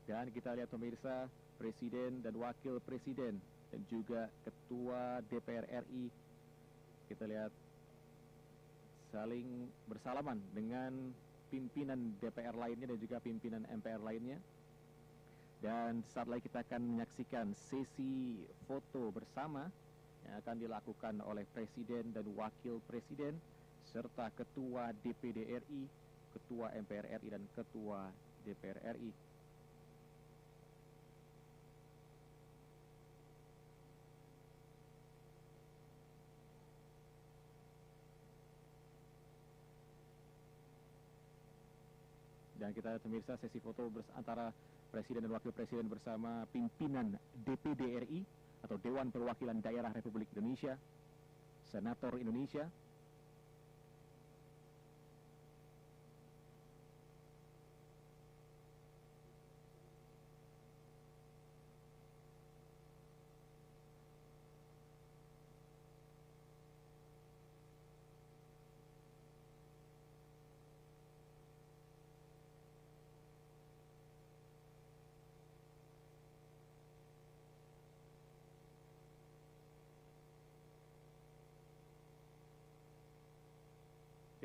Dan kita lihat pemirsa, Presiden dan Wakil Presiden dan juga Ketua DPR RI, kita lihat saling bersalaman dengan pimpinan DPR lainnya dan juga pimpinan MPR lainnya. Dan saat lagi kita akan menyaksikan sesi foto bersama yang akan dilakukan oleh Presiden dan Wakil Presiden serta Ketua DPD RI, Ketua MPR RI, dan Ketua DPR RI. Dan kita pemirsa sesi foto antara Presiden dan Wakil Presiden bersama pimpinan DPD RI atau Dewan Perwakilan Daerah Republik Indonesia, Senator Indonesia.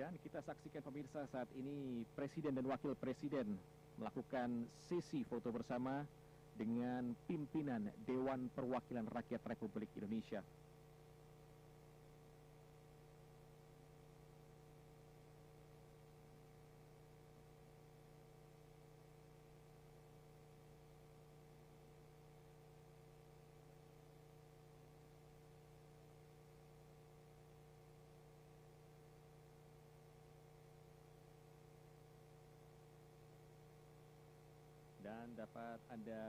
Dan kita saksikan pemirsa saat ini Presiden dan Wakil Presiden melakukan sesi foto bersama dengan pimpinan Dewan Perwakilan Rakyat Republik Indonesia. Dan dapat Anda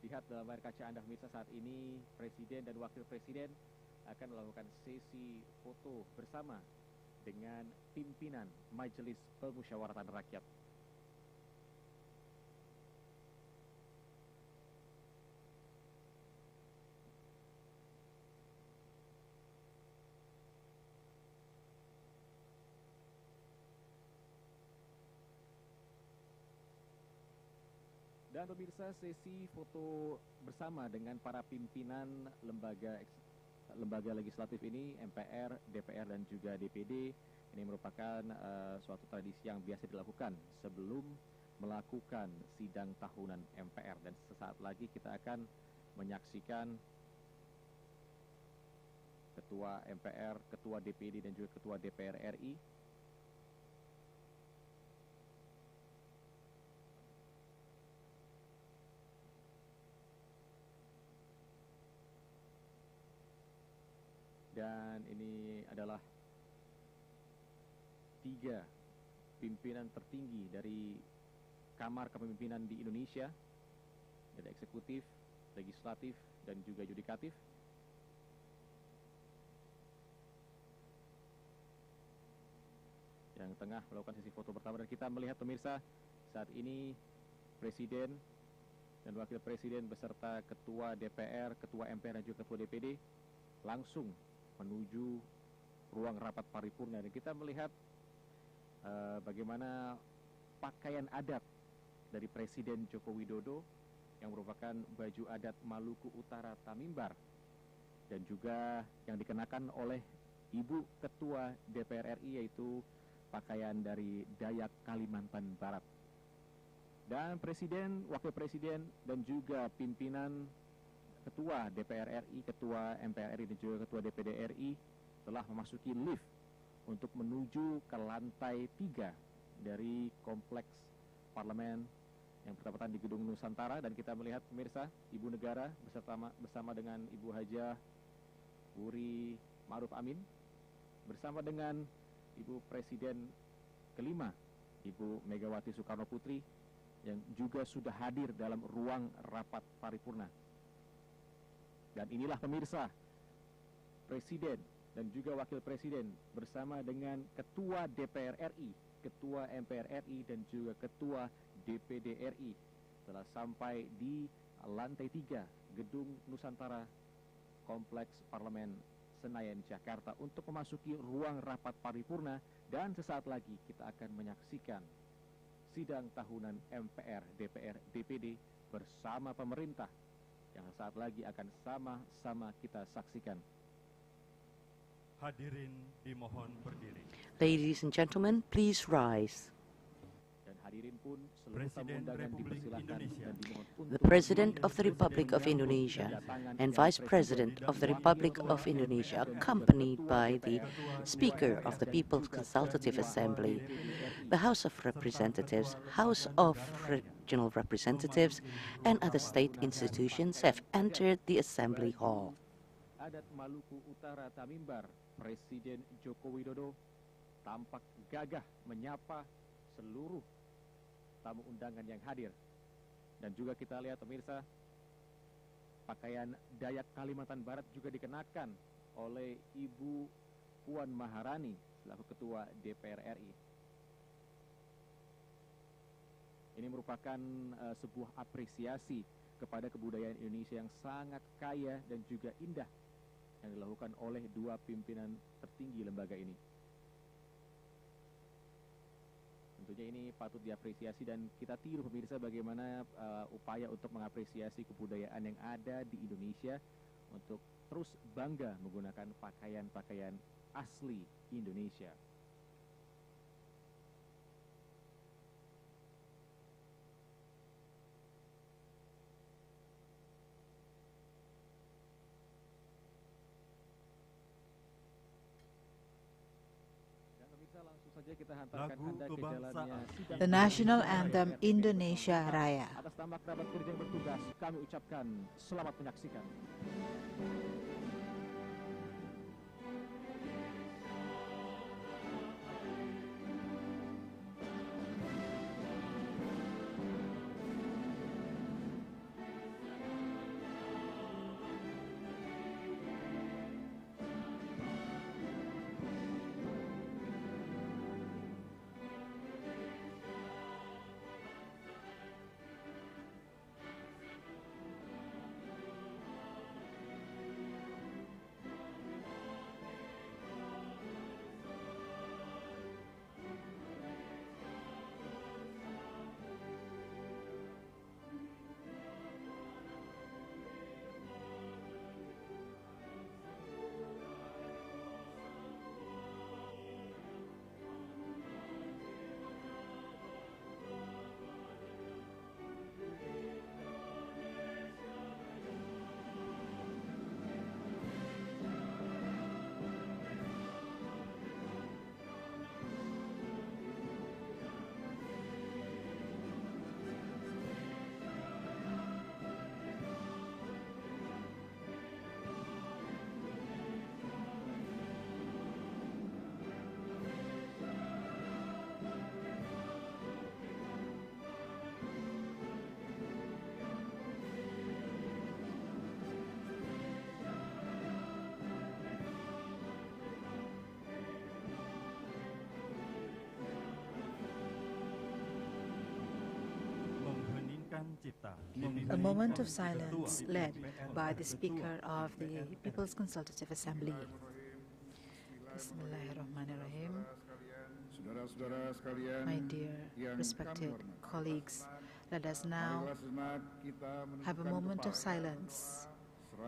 lihat dalam layar kaca Anda pemirsa, saat ini Presiden dan Wakil Presiden akan melakukan sesi foto bersama dengan pimpinan Majelis Permusyawaratan Rakyat. Dan pemirsa, sesi foto bersama dengan para pimpinan lembaga legislatif ini, MPR, DPR, dan juga DPD, ini merupakan suatu tradisi yang biasa dilakukan sebelum melakukan sidang tahunan MPR. Dan sesaat lagi kita akan menyaksikan Ketua MPR, Ketua DPD, dan juga Ketua DPR RI dan ini adalah 3 pimpinan tertinggi dari Kamar Kepemimpinan di Indonesia, ada eksekutif, legislatif, dan juga yudikatif. Yang tengah melakukan sesi foto pertama, dan kita melihat pemirsa saat ini Presiden dan Wakil Presiden beserta Ketua DPR, Ketua MPR, dan juga Ketua DPD langsung menuju ruang rapat paripurna. Dan kita melihat bagaimana pakaian adat dari Presiden Joko Widodo yang merupakan baju adat Maluku Utara Tanimbar, dan juga yang dikenakan oleh Ibu Ketua DPR RI yaitu pakaian dari Dayak Kalimantan Barat. Dan Presiden, Wakil Presiden, dan juga pimpinan Ketua DPR RI, Ketua MPR RI, dan juga Ketua DPD RI telah memasuki lift untuk menuju ke lantai 3 dari kompleks Parlemen yang bertepatan di Gedung Nusantara. Dan kita melihat pemirsa, Ibu Negara bersama dengan Ibu Hajah Wuri Ma'ruf Amin bersama dengan Ibu Presiden kelima, Ibu Megawati Soekarno Putri, yang juga sudah hadir dalam ruang rapat paripurna. Dan inilah pemirsa, Presiden dan juga Wakil Presiden bersama dengan Ketua DPR RI, Ketua MPR RI, dan juga Ketua DPD RI telah sampai di lantai 3 Gedung Nusantara Kompleks Parlemen Senayan, Jakarta untuk memasuki ruang rapat paripurna. Dan sesaat lagi kita akan menyaksikan sidang tahunan MPR, DPR, DPD bersama pemerintah yang saat lagi akan sama-sama kita saksikan. Hadirin dimohon berdiri. Ladies and gentlemen, please rise. Dan hadirin pun seluruh tamu undangan dipersilakan dan dimohon untuk The President of the Republic of Indonesia and Vice President of the Republic of Indonesia, accompanied by the Speaker of the People's Consultative Assembly, the House of Representatives, House of Regional Representatives, and other state institutions have entered the Assembly Hall. Adat Maluku Utara Tamimbar, Presiden Joko Widodo tampak gagah menyapa seluruh tamu undangan yang hadir. Dan juga kita lihat pemirsa, pakaian Dayak Kalimantan Barat juga dikenakan oleh Ibu Puan Maharani selaku Ketua DPR RI. Ini merupakan sebuah apresiasi kepada kebudayaan Indonesia yang sangat kaya dan juga indah yang dilakukan oleh dua pimpinan tertinggi lembaga ini. Tentunya ini patut diapresiasi dan kita tiru pemirsa bagaimana upaya untuk mengapresiasi kebudayaan yang ada di Indonesia untuk terus bangga menggunakan pakaian-pakaian asli Indonesia. The National Anthem Indonesia Raya. Atas nama kerabat kerja yang bertugas, kami ucapkan selamat menyaksikan. A moment of silence led by the Speaker of the People's Consultative Assembly. Bismillahirrahmanirrahim. My dear respected colleagues, let us now have a moment of silence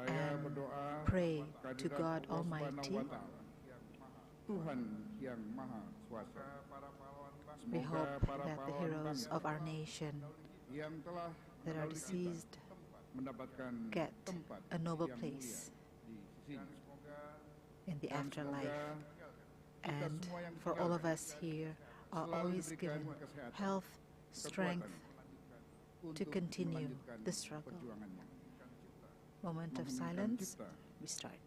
and pray to God Almighty. We hope that the heroes of our nation that are deceased get a noble place in the afterlife, and for all of us here are always given health, strength to continue the struggle. Moment of silence, we start.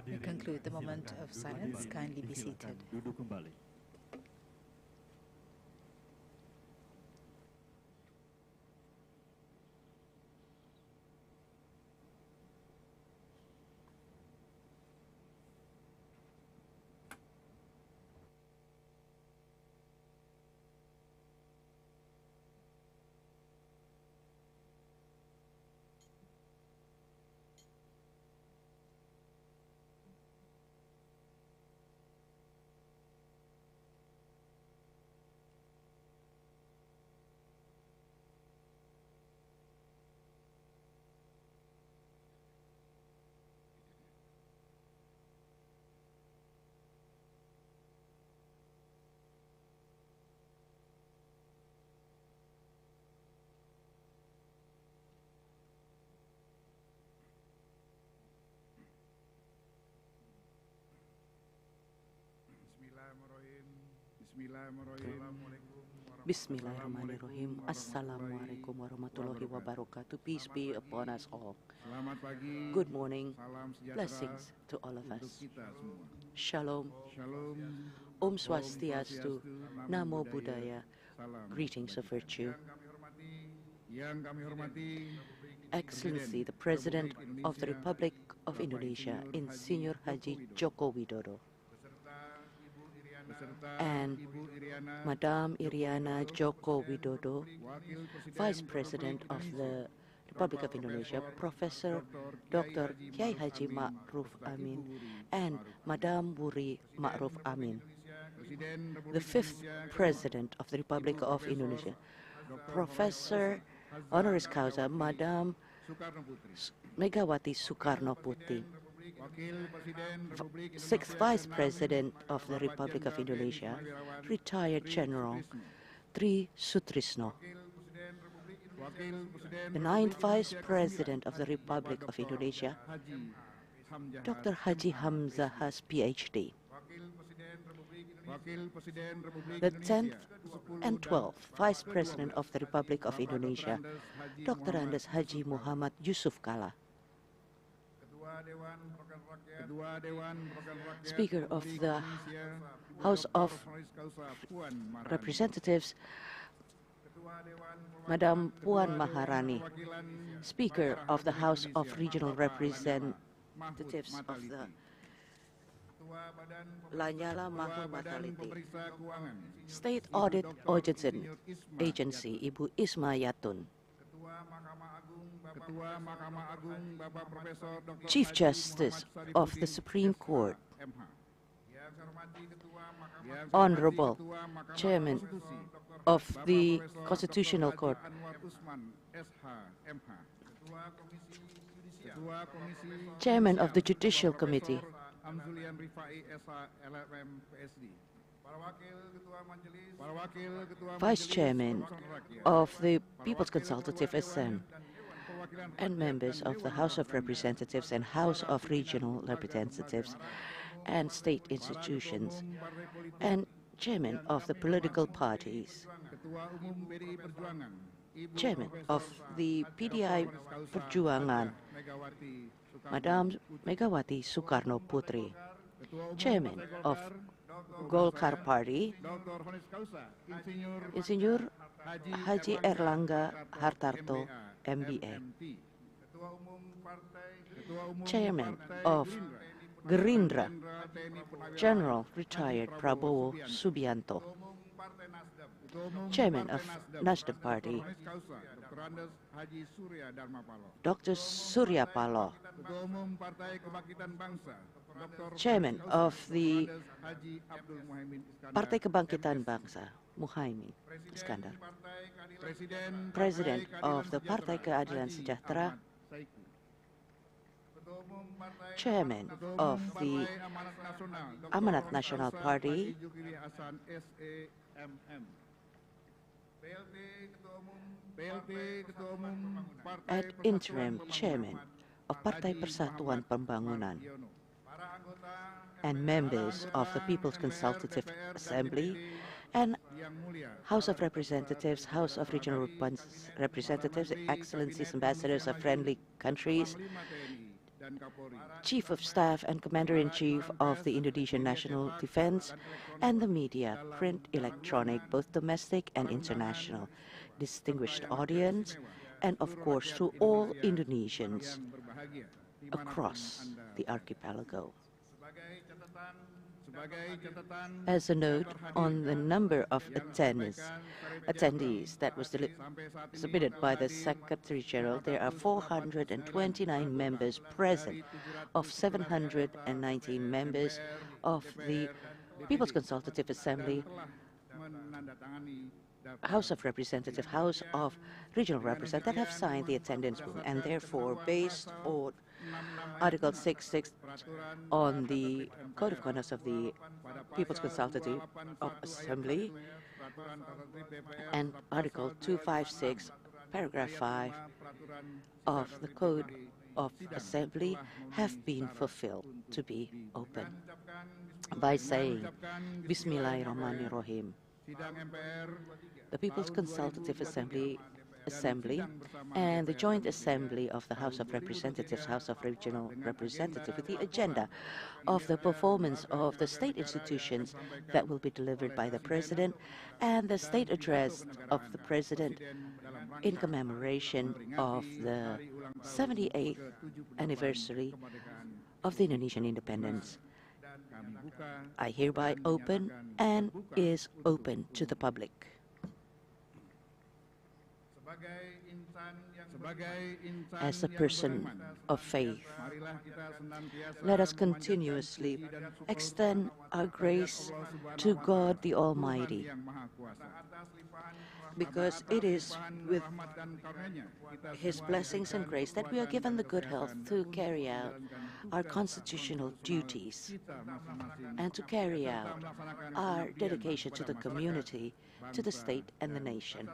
We conclude the moment of silence. Kindly be seated. Duduk kembali. Bismillahirrahmanirrahim. Assalamualaikum warahmatullahi wabarakatuh. Peace be upon us all. Good morning. Blessings to all of us. Shalom. Om Swastiastu. Namo Buddhaya. Greetings of virtue. Yang kami hormati Excellency, the President of the Republic of Indonesia, Insinyur Haji Joko Widodo, and Madam Iriana Joko Widodo, Vice President of the Republic of Indonesia, Professor Dr. Kiai Haji Ma'ruf Amin, and Madam Wuri Ma'ruf Amin, the fifth President of the Republic of Indonesia, Professor Honoris Causa Madam Megawati Soekarno Putri, sixth Vice President of the Republic of Indonesia, retired General Tri Sutrisno, the ninth Vice President of the Republic of Indonesia, Dr. Haji Hamzah Has, PhD, the 10th and 12th Vice President of the Republic of Indonesia, Dr. Andes Haji Muhammad Yusuf Kala, Speaker of the House of Representatives, Madam Puan Maharani, Speaker of the House of Regional Representatives of the Lanyala Mahurmataliti, State Audit Agency, Ibu Isma Yatun, Chief Justice of the Supreme Court, Honorable Chairman of the Constitutional Court, Chairman of the Judicial Committee, Vice Chairman of the People's Consultative Assembly, and members of the House of Representatives and House of Regional Representatives and state institutions, and chairman of the political parties, chairman of the PDI Perjuangan, Madam Megawati Soekarno Putri, chairman of Golkar Party, Insinyur Haji Erlangga Hartarto, MBA, chairman of Gerindra, General Retired Prabowo Subianto, chairman of Nasdem Party, Dr. Surya Paloh, chairman of the Partai Kebangkitan Bangsa, Muhaimin Iskandar, President of the Partai Keadilan Sejahtera, Chairman of the Amanat Nasional Party, and interim chairman of Partai Persatuan Pembangunan, and members of the People's Consultative Assembly and House of Representatives, House of Regional Representatives, Excellencies, Ambassadors of friendly countries, Chief of Staff and Commander-in-Chief of the Indonesian National Defense, and the media, print, electronic, both domestic and international, distinguished audience, and of course to all Indonesians across the archipelago. As a note on the number of attendees that was submitted by the Secretary General, there are 429 members present of 719 members of the People's Consultative Assembly, House of Representatives, House of Regional Representatives that have signed the attendance book, and therefore, based on Article 6.6 on the Code of Conduct of the People's Consultative Assembly and Article 256, Paragraph 5 of the Code of Assembly have been fulfilled to be open. By saying, Bismillahirrahmanirrahim, the People's Consultative Assembly and the Joint Assembly of the House of Representatives, House of Regional Representatives, with the agenda of the performance of the state institutions that will be delivered by the President and the state address of the President in commemoration of the 78th anniversary of the Indonesian independence. I hereby open and is open to the public. As a person of faith, let us continuously extend our grace to God the Almighty, because it is with His blessings and grace that we are given the good health to carry out our constitutional duties and to carry out our dedication to the community, to the state and the nation.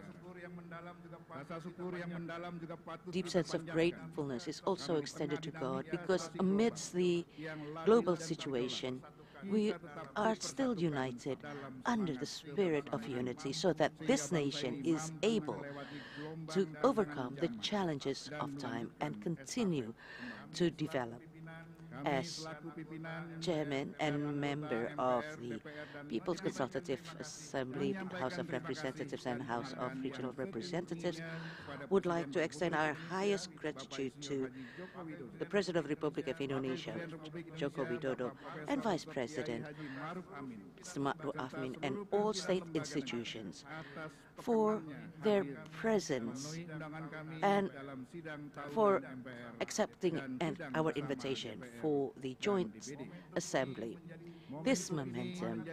Deep sense of gratefulness is also extended to God, because amidst the global situation, we are still united under the spirit of unity, so that this nation is able to overcome the challenges of time and continue to develop. As chairman and member of the People's Consultative Assembly, House of Representatives and House of Regional Representatives, would like to extend our highest gratitude to the President of the Republic of Indonesia, Joko Widodo, and Vice President, Mr. Ma'ruf Amin, and all state institutions for their presence and for accepting our invitation for the Joint Assembly. This momentum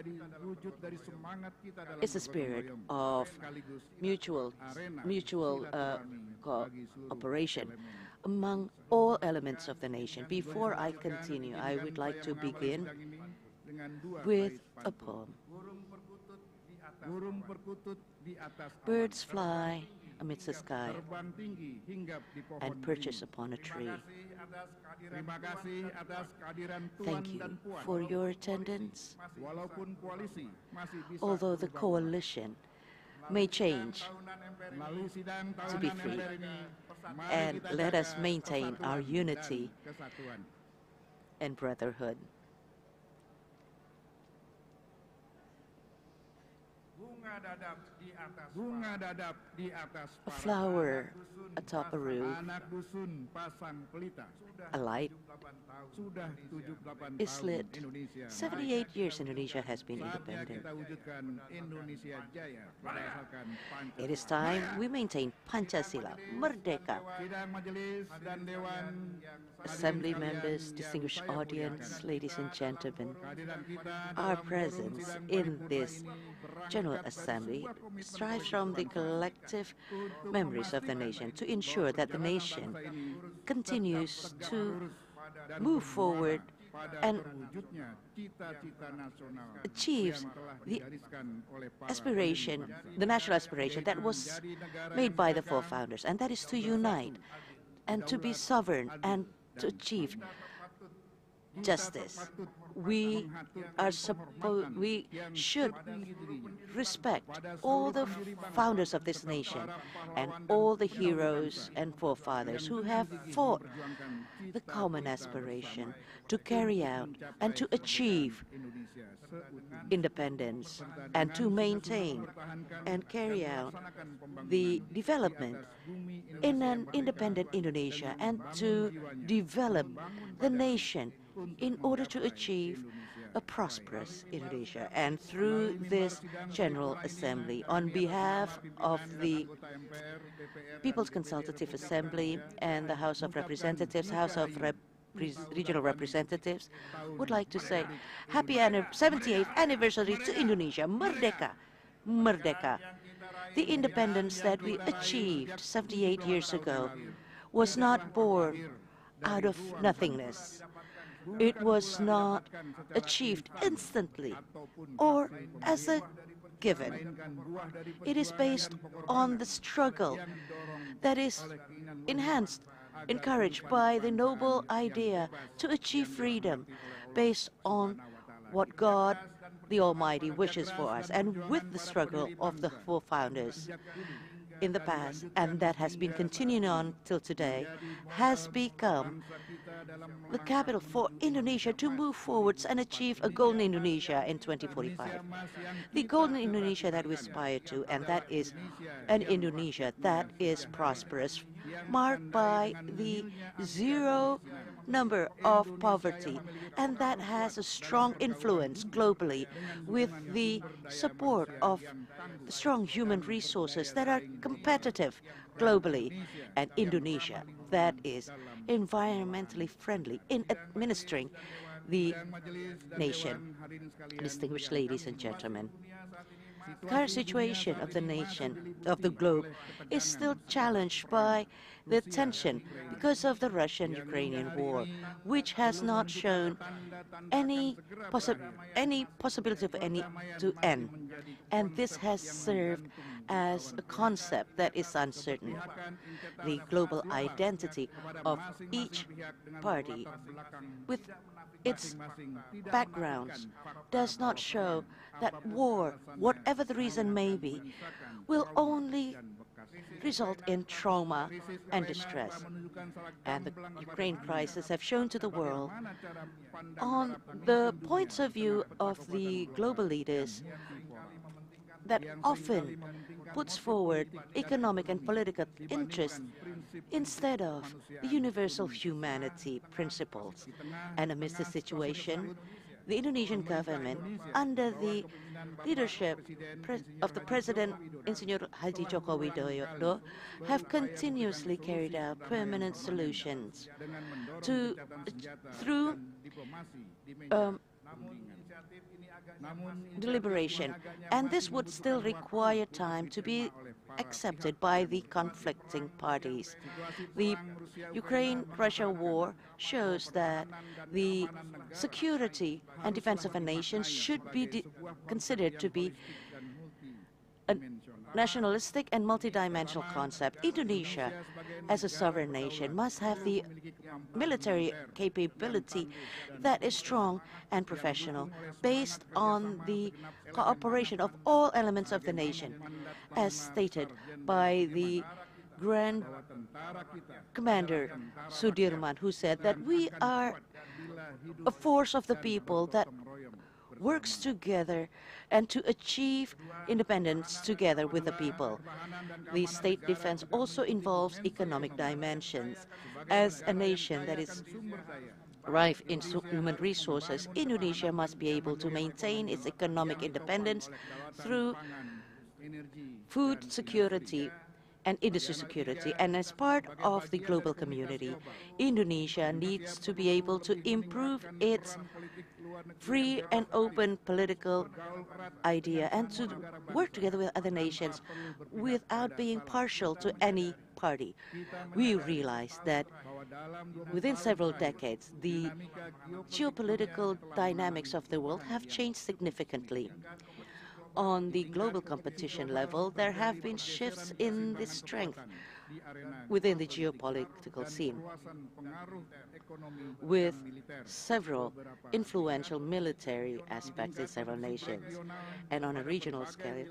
is a spirit of mutual cooperation among all elements of the nation. Before I continue, I would like to begin with a poem. Birds fly amidst the sky and perches upon a tree. Thank you for your attendance. Although the coalition may change to be free, and let us maintain our unity and brotherhood. A flower atop a roof, a light is lit. 78 years Indonesia has been independent. It is time we maintain Pancasila, Merdeka. Assembly members, distinguished audience, ladies and gentlemen, our presence in this General Assembly strives from the collective memories of the nation to ensure that the nation continues to move forward and achieves the aspiration, the national aspiration that was made by the four founders, and that is to unite and to be sovereign and to achieve justice. we should respect all the founders of this nation and all the heroes and forefathers who have fought the common aspiration to carry out and to achieve independence and to maintain and carry out the development in an independent Indonesia and to develop the nation in order to achieve a prosperous Indonesia. And through this General Assembly, on behalf of the People's Consultative Assembly and the House of Representatives, House of Regional Representatives, would like to say happy 78th anniversary to Indonesia. Merdeka! Merdeka! The independence that we achieved 78 years ago was not born out of nothingness. It was not achieved instantly or as a given. It is based on the struggle that is encouraged by the noble idea to achieve freedom based on what God the Almighty wishes for us, and with the struggle of the forefathers in the past, and that has been continuing on till today, has become the capital for Indonesia to move forwards and achieve a golden Indonesia in 2045. The golden Indonesia that we aspire to, and that is an Indonesia that is prosperous, marked by the zero number of poverty, and that has a strong influence globally with the support of the strong human resources that are competitive globally, and Indonesia that is environmentally friendly in administering the nation. Distinguished ladies and gentlemen, the current situation of the nation, of the globe, is still challenged by the tension because of the Russian-Ukrainian war, which has not shown any possibility of any to end. And this has served as a concept that is uncertain. The global identity of each party with its backgrounds does not show that war, whatever the reason may be, will only result in trauma and distress. And the Ukraine crisis have shown to the world, on the points of view of the global leaders, that often puts forward economic and political interests instead of the universal humanity principles. And amidst the situation, the Indonesian government, under the leadership of the President Insinyur Haji Joko Widodo, have continuously carried out permanent solutions through deliberation, and this would still require time to be accepted by the conflicting parties. The Ukraine-Russia war shows that the security and defense of a nation should be considered to be a nationalistic and multidimensional concept. Indonesia, as a sovereign nation, must have the military capability that is strong and professional, based on the cooperation of all elements of the nation, as stated by the Grand Commander Sudirman, who said that we are a force of the people that works together and to achieve independence together with the people. The state defense also involves economic dimensions. As a nation that is rife in human resources, Indonesia must be able to maintain its economic independence through food security and industry security. And as part of the global community, Indonesia needs to be able to improve its free and open political idea and to work together with other nations without being partial to any party. We realize that within several decades, the geopolitical dynamics of the world have changed significantly. On the global competition level, there have been shifts in the strength within the geopolitical scene, with several influential military aspects in several nations. And on a regional scale,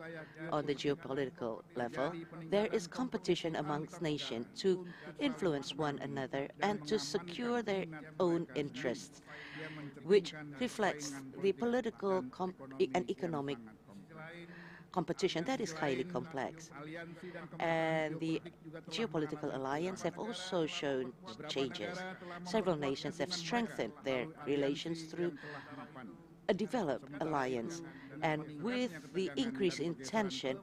on the geopolitical level, there is competition amongst nations to influence one another and to secure their own interests, which reflects the political and economic competition that is highly complex. And the geopolitical alliance have also shown changes. Several nations have strengthened their relations through a developed alliance. And with the increase in tension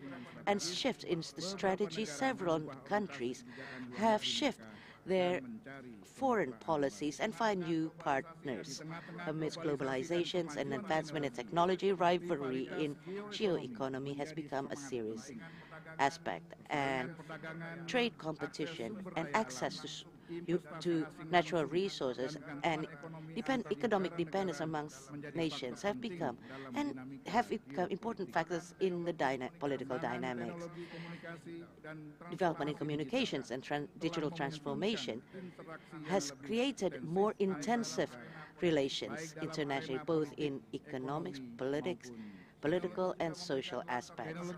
and shift in the strategy, several countries have shifted their foreign policies and find new partners. Amidst globalizations and advancement in technology, rivalry in geoeconomy has become a serious aspect, and trade competition and access to natural resources and economic dependence amongst nations have become important factors in the political dynamics. Development in communications and digital transformation has created more intensive relations internationally, both in economics, political and social aspects.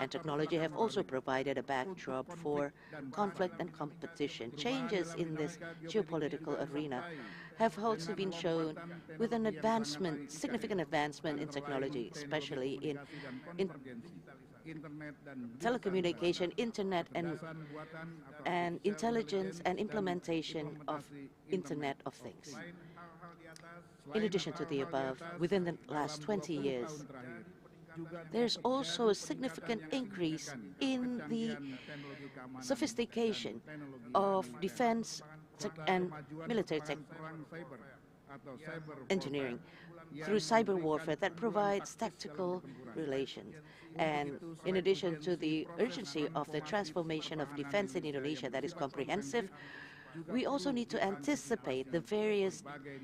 And technology have also provided a backdrop for conflict and competition. Changes in this geopolitical arena have also been shown with an significant advancement in technology, especially in telecommunication, internet, and intelligence and implementation of Internet of Things. In addition to the above, within the last 20 years, there's also a significant increase in the sophistication of defense and military engineering through cyber warfare that provides tactical relations. And in addition to the urgency of the transformation of defense in Indonesia that is comprehensive, we also need to anticipate the various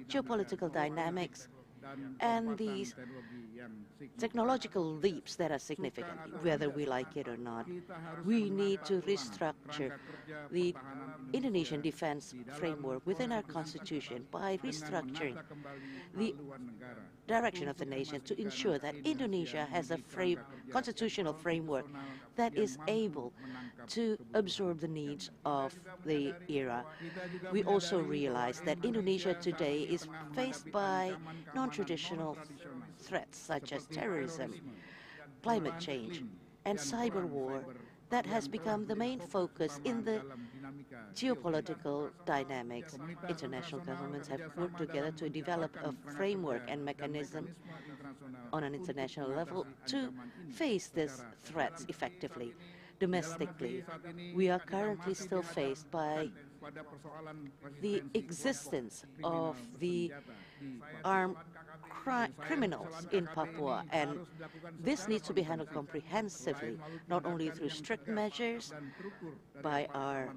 geopolitical dynamics and these technological leaps that are significant, whether we like it or not. We need to restructure the Indonesian defense framework within our constitution by restructuring the direction of the nation to ensure that Indonesia has a constitutional framework that is able to absorb the needs of the era. We also realize that Indonesia today is faced by non-traditional threats such as terrorism, climate change, and cyber war that has become the main focus in the geopolitical dynamics. International governments have worked together to develop a framework and mechanism on an international level to face these threats effectively. Domestically, we are currently still faced by the existence of the armed criminals in Papua, and this needs to be handled comprehensively, not only through strict measures by our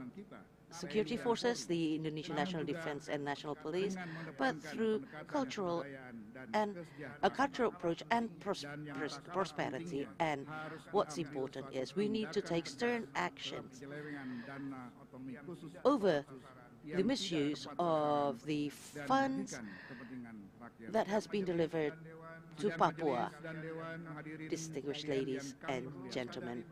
security forces, the Indonesian National Defense and National Police, but through a cultural approach and prosperity. And what's important is we need to take stern actions over the misuse of the funds that has been delivered to Papua. Distinguished ladies and gentlemen,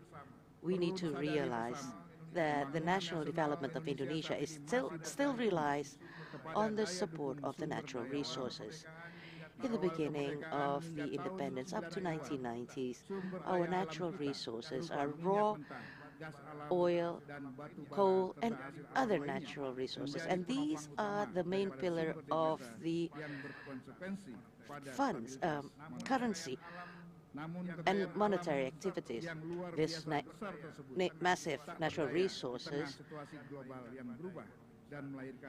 we need to realize that the national development of Indonesia is still relies on the support of the natural resources. In the beginning of the independence up to 1990s, our natural resources are raw oil, coal, and other natural resources. And these are the main pillar of the funds, currency, and monetary activities. These massive natural resources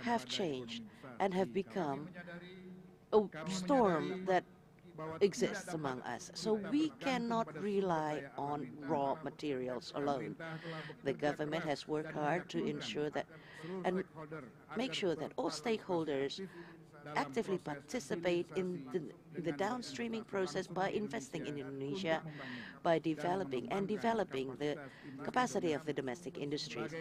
have changed and have become a storm that exists among us. So we cannot rely on raw materials alone. The government has worked hard to ensure that and make sure that all stakeholders actively participate in the downstreaming process by investing in Indonesia, by developing the capacity of the domestic industries,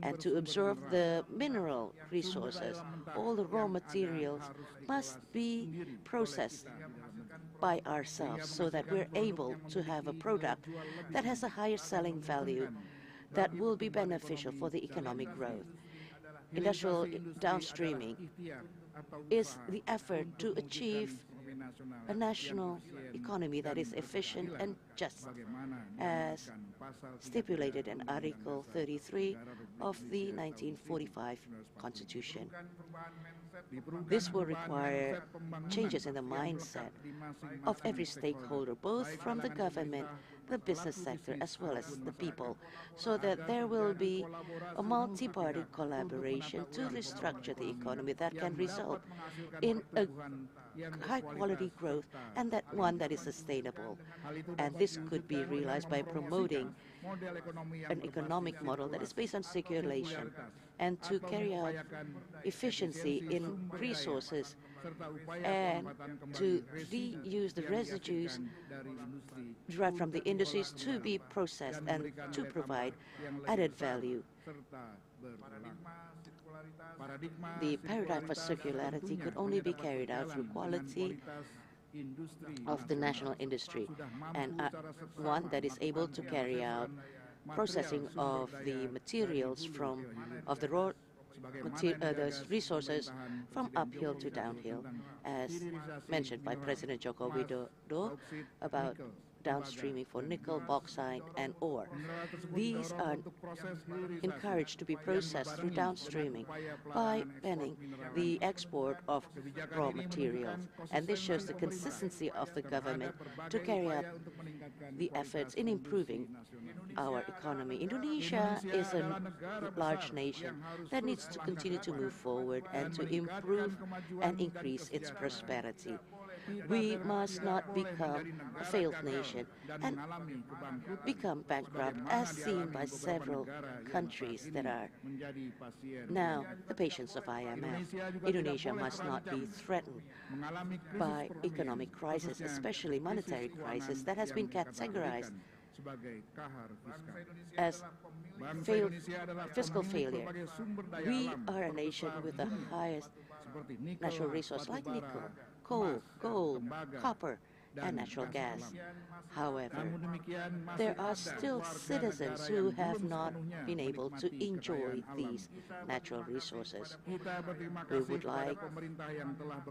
and to absorb the mineral resources. All the raw materials must be processed by ourselves so that we're able to have a product that has a higher selling value that will be beneficial for the economic growth. Industrial downstreaming is the effort to achieve a national economy that is efficient and just, as stipulated in Article 33 of the 1945 Constitution. This will require changes in the mindset of every stakeholder, both from the government, the business sector, as well as the people, so that there will be a multi-party collaboration to restructure the economy that can result in a high-quality growth and that one that is sustainable. And this could be realized by promoting an economic model that is based on circulation and to carry out efficiency in resources and to reuse the residues derived from the industries to be processed and to provide added value. The paradigm for circularity could only be carried out through quality of the national industry, and one that is able to carry out processing of the materials of the raw the resources from uphill to downhill, as mentioned by President Joko Widodo about downstreaming for nickel, bauxite, and ore. These are encouraged to be processed through downstreaming by banning the export of raw materials. And this shows the consistency of the government to carry out the efforts in improving our economy. Indonesia is a large nation that needs to continue to move forward and to improve and increase its prosperity. We must not become a failed nation and become bankrupt, as seen by several countries that are now the patients of IMF. Indonesia must not be threatened by economic crisis, especially monetary crisis, that has been categorized as fiscal failure. We are a nation with the highest natural resource like nickel, coal, gold, copper, and natural gas. However, there are still citizens who have not been able to enjoy these natural resources. We would like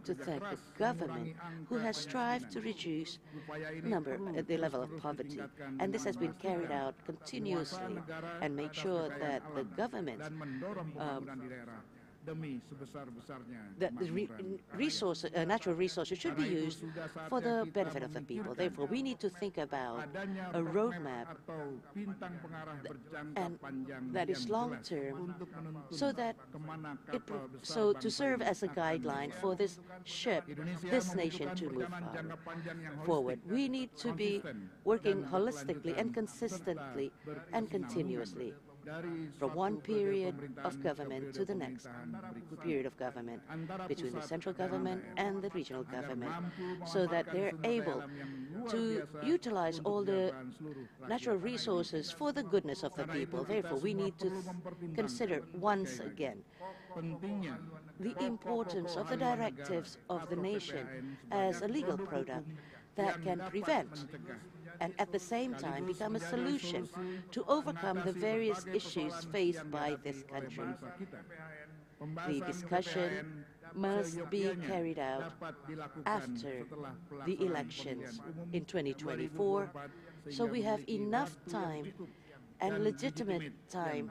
to thank the government who has strived to reduce the level of poverty, and this has been carried out continuously, and make sure that the government that the natural resources should be used for the benefit of the people. Therefore, we need to think about a roadmap and that is long-term, so that to serve as a guideline for this nation to move forward. We need to be working holistically and consistently and continuously, from one period of government to the next period of government, between the central government and the regional government, so that they're able to utilize all the natural resources for the goodness of the people. Therefore, we need to consider once again the importance of the directives of the nation as a legal product that can prevent and at the same time become a solution to overcome the various issues faced by this country. The discussion must be carried out after the elections in 2024, so we have enough time and legitimate time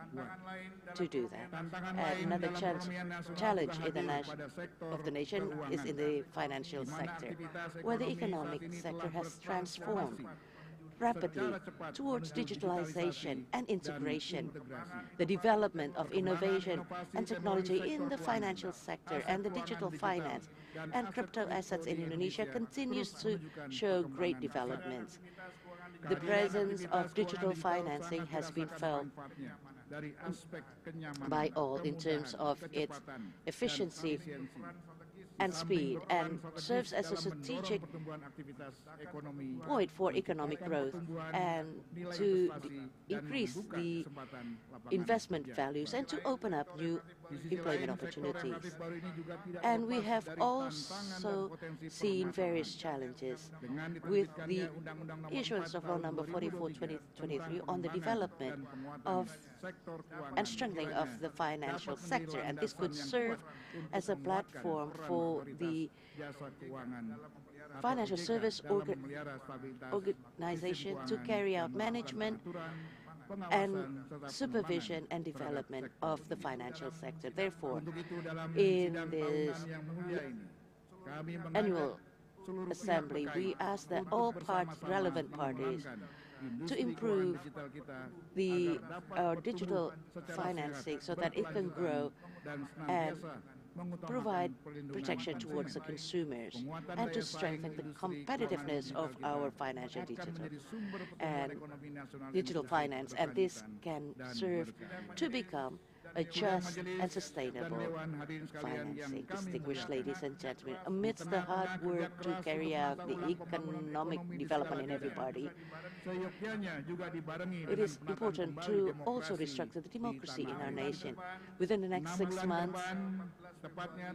to do that. And another challenge of the nation is in the financial sector, where the economic sector has transformed rapidly towards digitalization and integration. The development of innovation and technology in the financial sector and the digital finance and crypto assets in Indonesia continues to show great developments. The presence of digital financing has been felt by all in terms of its efficiency and speed, and serves as a strategic point for economic growth and to increase the investment values and to open up new employment opportunities. And we have also seen various challenges with the issuance of Law Number 44/2023 on the development of and strengthening of the financial sector, and this could serve as a platform for the financial service organization to carry out management and supervision and development of the financial sector. Therefore, in this annual assembly, we ask that all relevant parties to improve the digital financing so that it can grow and provide protection towards the consumers and to strengthen the competitiveness of our financial digital finance, and this can serve to become a just and sustainable financing. Distinguished ladies and gentlemen, amidst the hard work to carry out the economic development in everybody, it is important to also restructure the democracy in our nation. Within the next 6 months,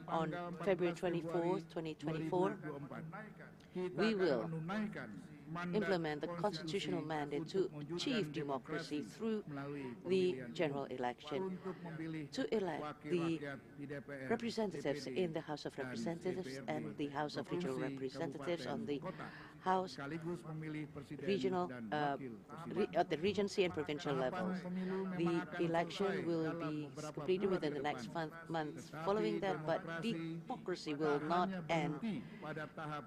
on February 24th, 2024, we will implement the constitutional mandate to achieve democracy through the general election, to elect the representatives in the House of Representatives and the House of Regional Representatives on the House, regional, at the Regency and provincial levels. The election will be completed within the next months following that, but democracy will not end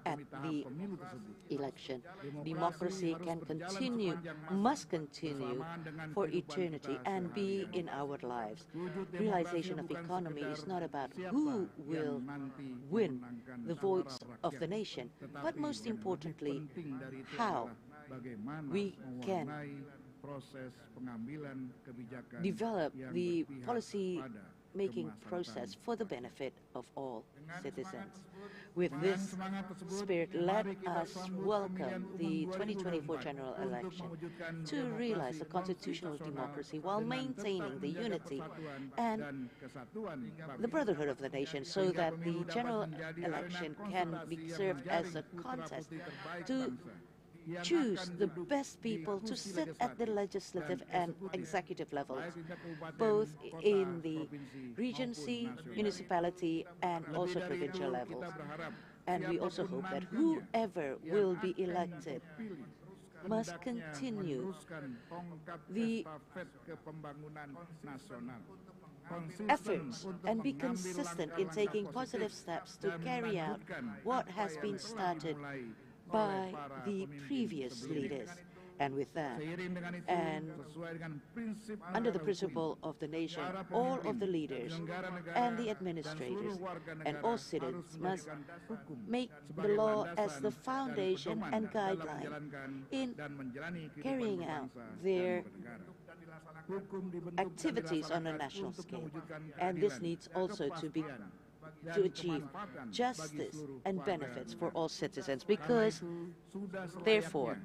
at the election. Democracy can continue, must continue for eternity and be in our lives. Realization of economy is not about who will win the votes of the nation, but most importantly, how we can develop the policy-making process for the benefit of all citizens. With this spirit, let us welcome the 2024 general election to realize a constitutional democracy while maintaining the unity and the brotherhood of the nation, so that the general election can be served as a contest to choose the best people to sit at the legislative and executive levels, both in the Regency, municipality, and also provincial levels. And we also hope that whoever will be elected must continue the efforts and be consistent in taking positive steps to carry out what has been started by the previous leaders. And with that, and under the principle of the nation, all of the leaders and the administrators and all citizens must make the law as the foundation and guideline in carrying out their activities on a national scale. And this needs also to achieve justice and benefits for all citizens, because therefore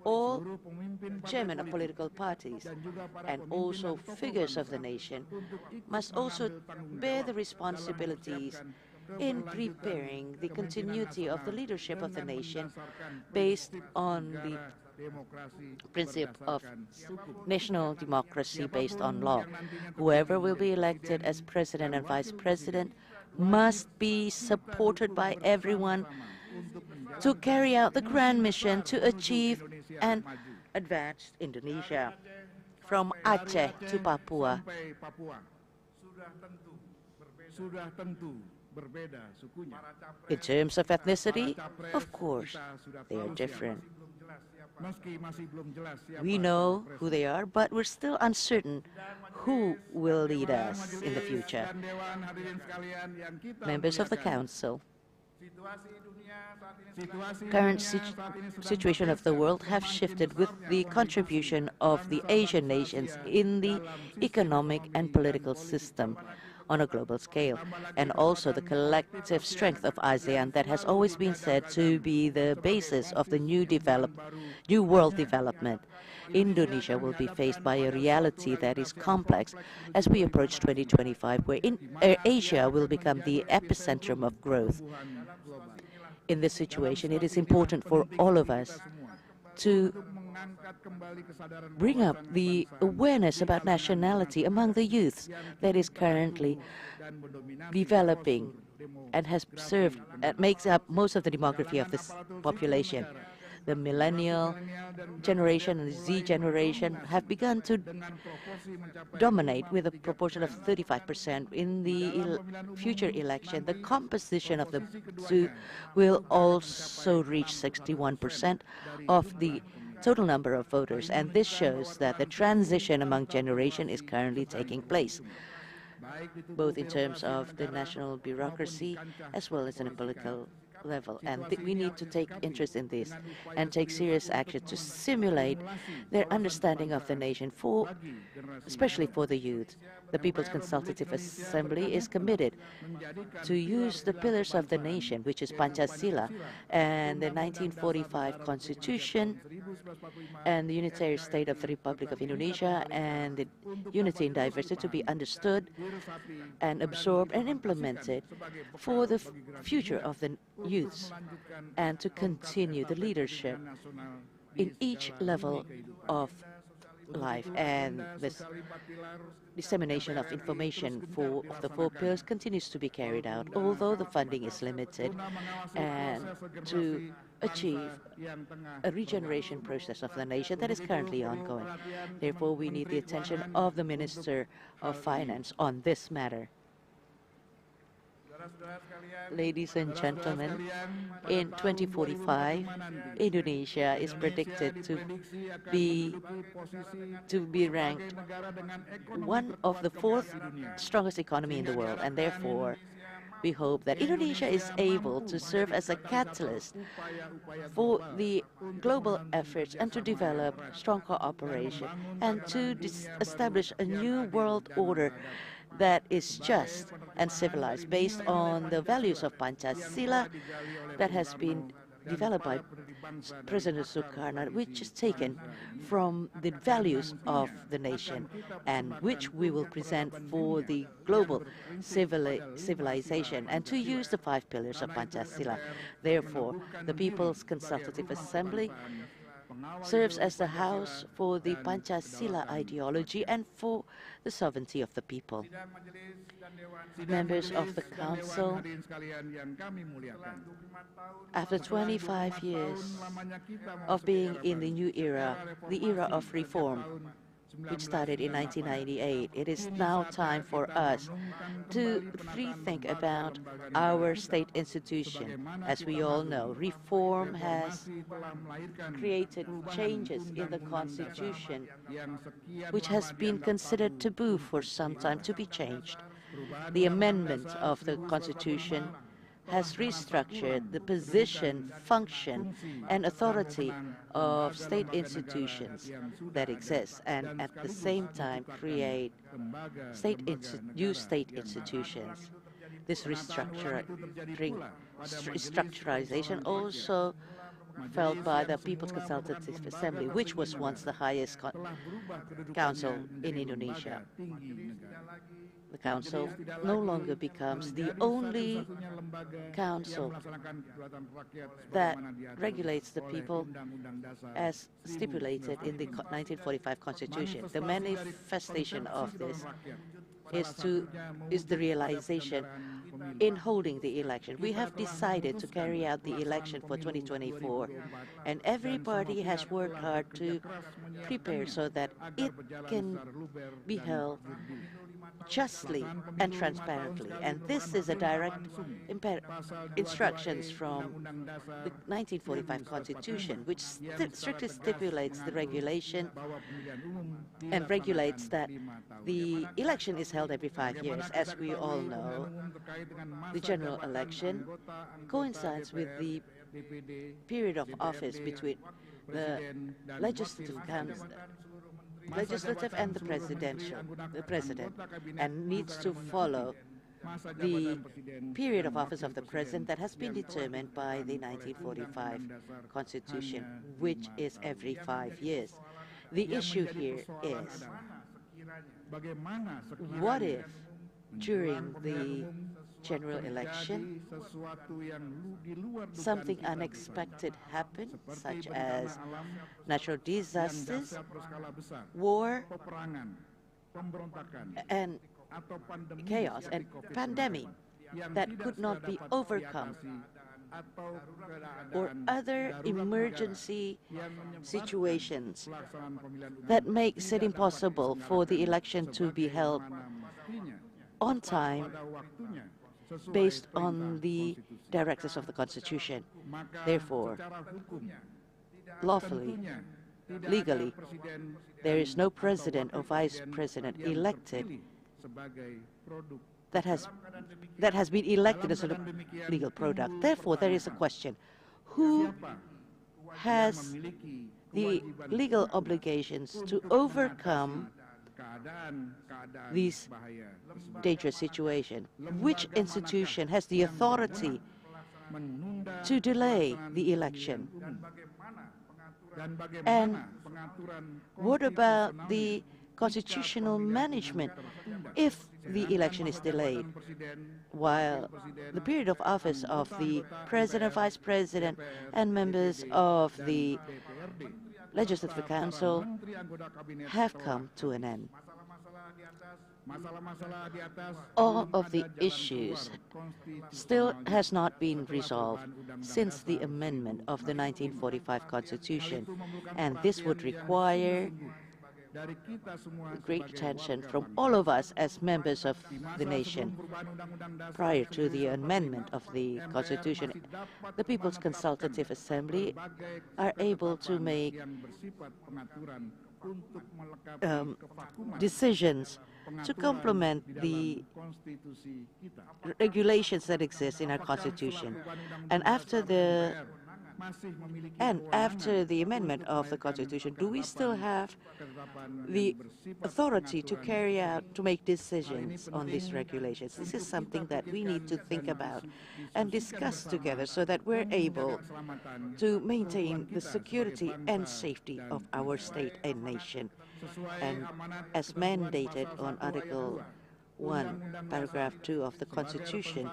all chairmen of political parties and also figures of the nation must also bear the responsibilities in preparing the continuity of the leadership of the nation based on the principle of national democracy based on law. Whoever will be elected as president and vice president must be supported by everyone to carry out the grand mission to achieve and advance Indonesia from Aceh to Papua. In terms of ethnicity, of course, they are different. We know who they are, but we're still uncertain who will lead us in the future. Members of the Council, current situation of the world have shifted with the contribution of the Asian nations in the economic and political system. on a global scale, and also the collective strength of ASEAN that has always been said to be the basis of the new world development. Indonesia will be faced by a reality that is complex as we approach 2025, where Asia will become the epicentrum of growth. In this situation, it is important for all of us to bring up the awareness about nationality among the youth that is currently developing and makes up most of the demography of this population. The millennial generation and the Z generation have begun to dominate with a proportion of 35% in the future election. The composition of the two will also reach 61% of the total number of voters, and this shows that the transition among generation is currently taking place, both in terms of the national bureaucracy as well as in a political level. And we need to take interest in this and take serious action to simulate their understanding of the nation, especially for the youth. The People's Consultative Assembly is committed to use the pillars of the nation, which is Pancasila and the 1945 Constitution and the unitary state of the Republic of Indonesia and the unity in diversity, to be understood and absorbed and implemented for the future of the youths, and to continue the leadership in each level of life. And this dissemination of information of the 4 pillars continues to be carried out, although the funding is limited, and to achieve a regeneration process of the nation that is currently ongoing. Therefore, we need the attention of the Minister of Finance on this matter. Ladies and gentlemen, in 2045, Indonesia is predicted to be ranked one of the 4th strongest economy in the world, and therefore we hope that Indonesia is able to serve as a catalyst for the global efforts and to develop strong cooperation and to establish a new world order that is just and civilized, based on the values of Pancasila that has been developed by President Sukarno, which is taken from the values of the nation and which we will present for the global civilization, and to use the 5 pillars of Pancasila. Therefore, the People's Consultative Assembly serves as the house for the Pancasila ideology and for the sovereignty of the people. Members of the Council, after 25 years of being in the new era, the era of reform, which started in 1998, it is now time for us to rethink about our state institution. As we all know, reform has created changes in the Constitution, which has been considered taboo for some time to be changed. The amendment of the Constitution has restructured the position, function, and authority of state institutions that exist, and at the same time create new state institutions. This restructurization also felt by the People's Consultative Assembly, which was once the highest council in Indonesia. The council no longer becomes the only council that regulates the people as stipulated in the 1945 Constitution. The manifestation of this is the realization in holding the election. We have decided to carry out the election for 2024, and every party has worked hard to prepare so that it can be held justly and transparently. And this is a direct instructions from the 1945 Constitution, which strictly stipulates the regulation and regulates that the election is held every 5 years. As we all know, the general election coincides with the period of office between the Legislative Council legislative and the president, and needs to follow the period of office of the president that has been determined by the 1945 Constitution, which is every 5 years. The issue here is, what if during the general election something unexpected happened, such as natural disasters, war, and chaos and pandemic that could not be overcome, or other emergency situations that makes it impossible for the election to be held on time based on the directives of the Constitution. Therefore, lawfully, legally, there is no president or vice president elected that has been elected as a legal product. Therefore, there is a question: who has the legal obligations to overcome these dangerous situations? Which institution has the authority to delay the election? And what about the constitutional management if the election is delayed? While the period of office of the president, vice president, and members of the Legislative Council have come to an end. All of the issues still has not been resolved since the amendment of the 1945 Constitution, and this would require great attention from all of us as members of the nation. Prior to the amendment of the Constitution, the People's Consultative Assembly are able to make decisions to complement the regulations that exist in our Constitution. And after the amendment of the Constitution, do we still have the authority to carry out, to make decisions on these regulations? This is something that we need to think about and discuss together so that we're able to maintain the security and safety of our state and nation. And as mandated on Article 1, Paragraph 2 of the Constitution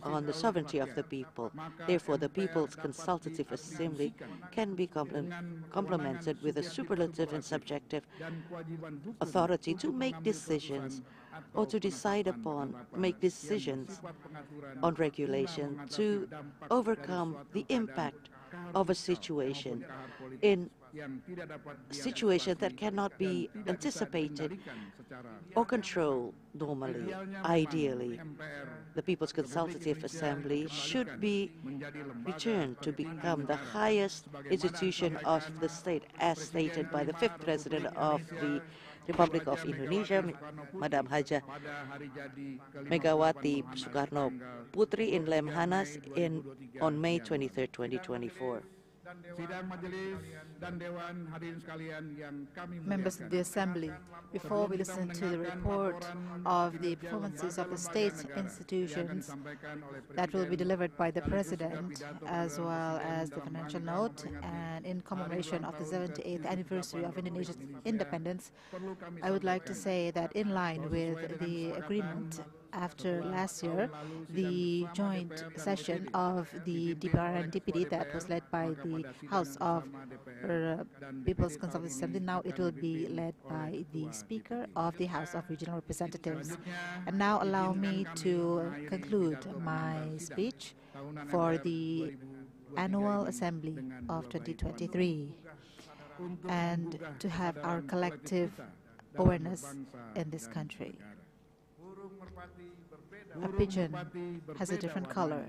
on the sovereignty of the people. Therefore, the People's Consultative Assembly can be complemented with a superlative and subjective authority to make decisions or to decide upon, make decisions on regulation to overcome the impact of a situation in situation that cannot be anticipated or controlled normally. Ideally, the People's Consultative Assembly should be returned to become the highest institution of the state, as stated by the 5th President of the Republic of Indonesia, Madam Hajah Megawati Soekarno Putri in Lemhanas on May 23, 2024. Members of the Assembly, before we listen to the report of the performances of the state institutions that will be delivered by the President, as well as the financial note, and in commemoration of the 78th anniversary of Indonesia's independence, I would like to say that in line with the agreement after last year, the joint session of the DPR and DPD that was led by the House of People's Consultative Assembly, now it will be led by the Speaker of the House of Regional Representatives. And now allow me to conclude my speech for the annual assembly of 2023 and to have our collective awareness in this country. A pigeon has a different color,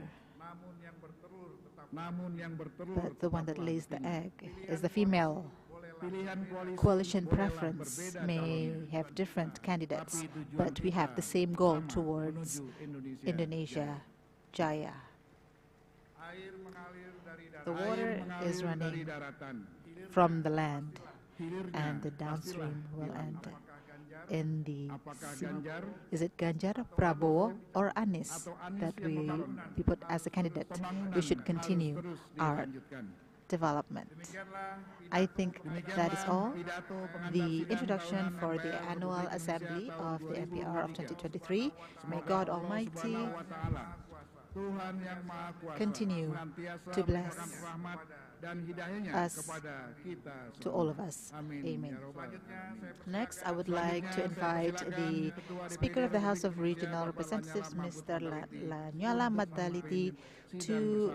but the one that lays the egg is the female. Coalition preference may have different candidates, but we have the same goal towards Indonesia Jaya. The water is running from the land, and the downstream will end in the is it Ganjar, Prabowo, or Anies that we put as a candidate. We should continue our development. I think that is all. The introduction for the annual assembly of the MPR of 2023. May God Almighty continue to bless us, to all of us. Amen. Next, I would like to invite the Speaker of the House of Regional Representatives, Mr. Lanyala Mataliti, to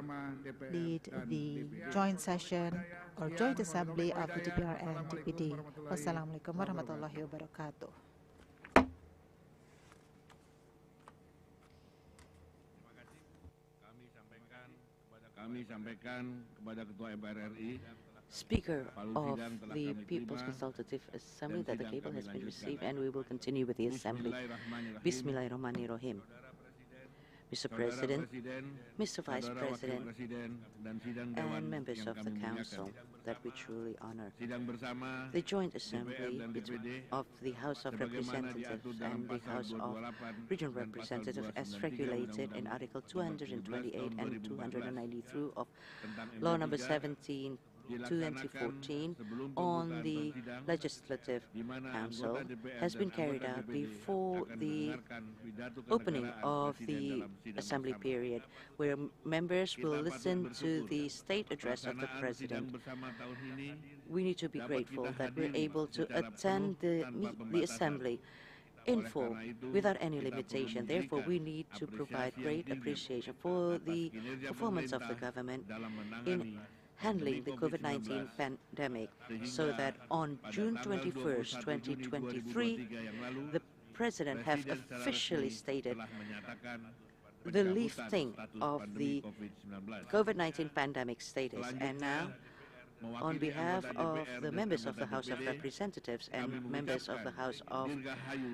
lead the joint session or joint assembly of the DPR and DPD. Wassalamualaikum warahmatullahi wabarakatuh. Kami sampaikan kepada Ketua MPR RI, Speaker of the People's Consultative Assembly, that the cable has been received and we will continue with the assembly. Bismillahirrahmanirrahim. Mr. President, Mr. Vice President, and members of the Council that we truly honor. The joint assembly of the House of Representatives and the House of Regional Representatives as regulated in Article 228 and 293 of Law Number 17 2014 on the Legislative Council has been carried out before the opening of the assembly period, where members will listen to the state address of the President. We need to be grateful that we're able to attend the assembly in full without any limitation. Therefore, we need to provide great appreciation for the performance of the government in handling the COVID-19 pandemic, so that on June 21st, 2023, the President has officially stated the lifting of the COVID-19 pandemic status. And now, on behalf of the members of the House of Representatives and members of the House of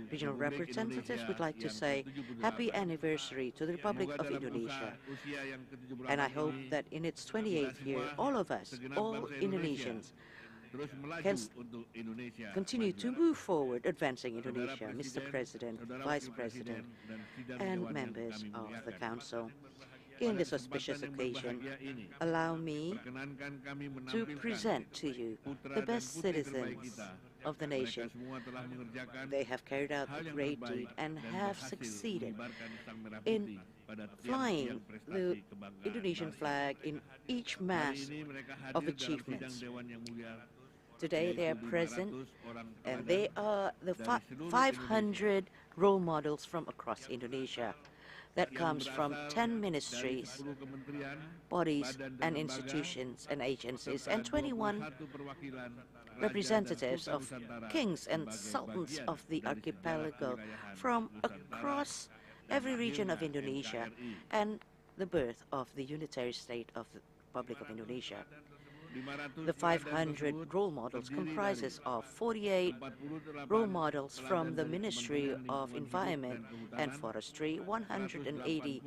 Regional Representatives, we'd like to say happy anniversary to the Republic of Indonesia. And I hope that in its 28th year, all of us, all Indonesians, can continue to move forward, advancing Indonesia. Mr. President, Vice President, and members of the Council. In this auspicious occasion, allow me to present to you the best citizens of the nation. They have carried out a great deed and have succeeded in flying the Indonesian flag in each mass of achievements. Today they are present, and they are the 500 role models from across Indonesia. That comes from 10 ministries, bodies and institutions and agencies, and 21 representatives of kings and sultans of the archipelago from across every region of Indonesia, and the birth of the unitary state of the Republic of Indonesia. The 500 role models comprises of 48 role models from the Ministry of Environment and Forestry, 180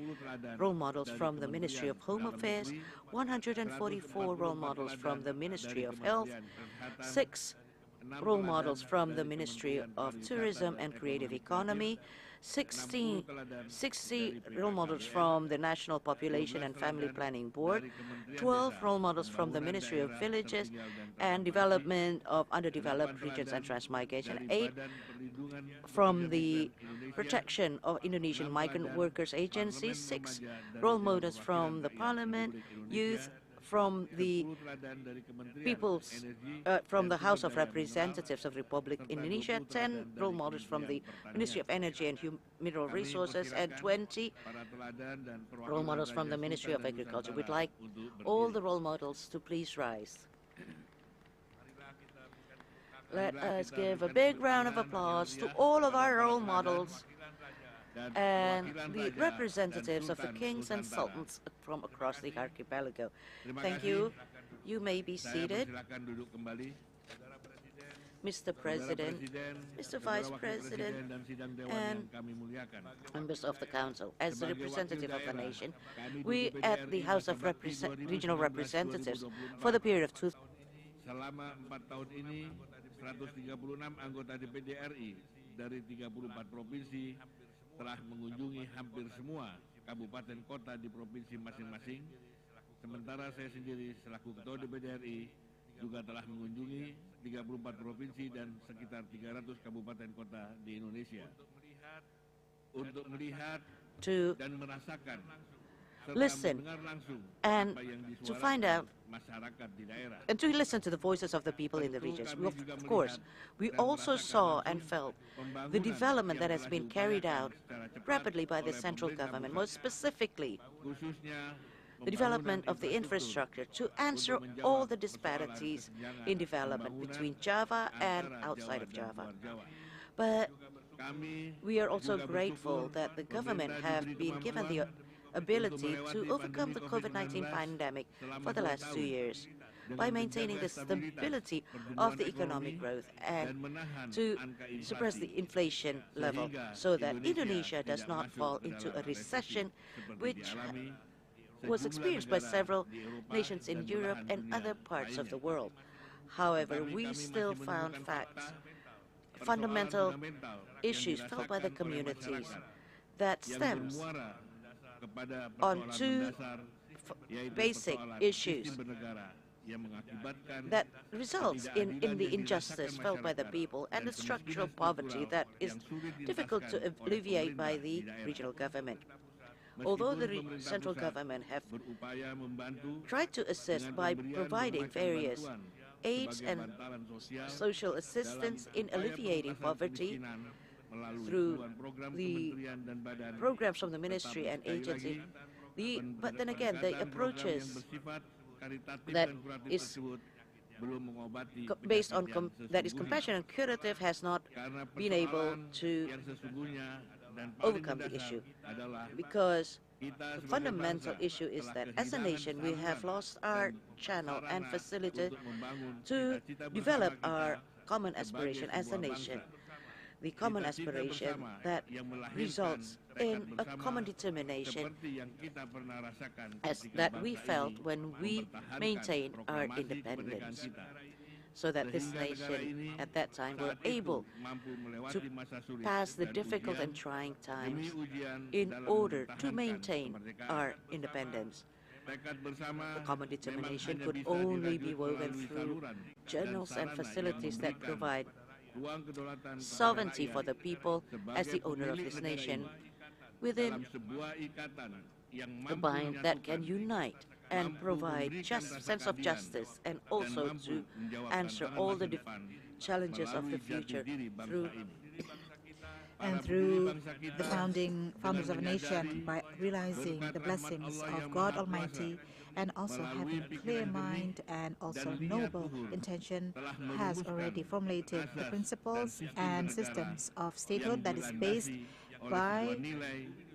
role models from the Ministry of Home Affairs, 144 role models from the Ministry of Health, 6 role models from the Ministry of Tourism and Creative Economy, 60 role models from the National Population and Family Planning Board, 12 role models from the Ministry of Villages and Development of Underdeveloped Regions and Transmigration, 8 from the Protection of Indonesian Migrant Workers Agency, 6 role models from the Parlemen, youth from the from the House of Representatives of Republic Indonesia, 10 role models from the Ministry of Energy and Mineral Resources, and 20 role models from the Ministry of Agriculture. We'd like all the role models to please rise. Let us give a big round of applause to all of our role models and the representatives of the kings and sultans from across the archipelago. Thank you. You may be seated. Mr. President, Mr. Vice President, and members of the Council, as the representative of the nation, we at the House of Regional Representatives for the period of selama 4 tahun ini 136 anggota DPD RI dari 34 provinsi telah mengunjungi hampir semua kabupaten kota di provinsi masing-masing. Sementara saya sendiri selaku Ketua DPD RI juga telah mengunjungi 34 provinsi dan sekitar 300 kabupaten kota di Indonesia untuk melihat dan merasakan listen and to find out and to listen to the voices of the people in the regions. Well, of course, we also saw and felt the development that has been carried out rapidly by the central government, most specifically the development of the infrastructure to answer all the disparities in development between Java and outside of Java. But we are also grateful that the government have been given the ability to overcome the COVID-19 pandemic for the last 2 years by maintaining the stability of the economic growth and to suppress the inflation level so that Indonesia does not fall into a recession which was experienced by several nations in Europe and other parts of the world. However, we still found fundamental issues felt by the communities that stems on two basic issues that results in the injustice felt by the people and the structural poverty that is difficult to alleviate by the regional government. Although the central government have tried to assist by providing various aids and social assistance in alleviating poverty through the programs from the ministry and agency, but then again, the approaches that is based on that is compassionate and curative has not been able to overcome the issue, because the fundamental issue is that as a nation we have lost our channel and facility to develop our common aspiration as a nation. The common aspiration that results in a common determination as that we felt when we maintained our independence, so that this nation at that time were able to pass the difficult and trying times in order to maintain our independence. The common determination could only be woven through channels and facilities that provide sovereignty for the people as the owner of this nation within a bind that can unite and provide just sense of justice and also to answer all the challenges of the future through the founders of a nation by realizing the blessings of God Almighty and also having a clear mind and also noble intention, has already formulated the principles and systems of statehood that is based by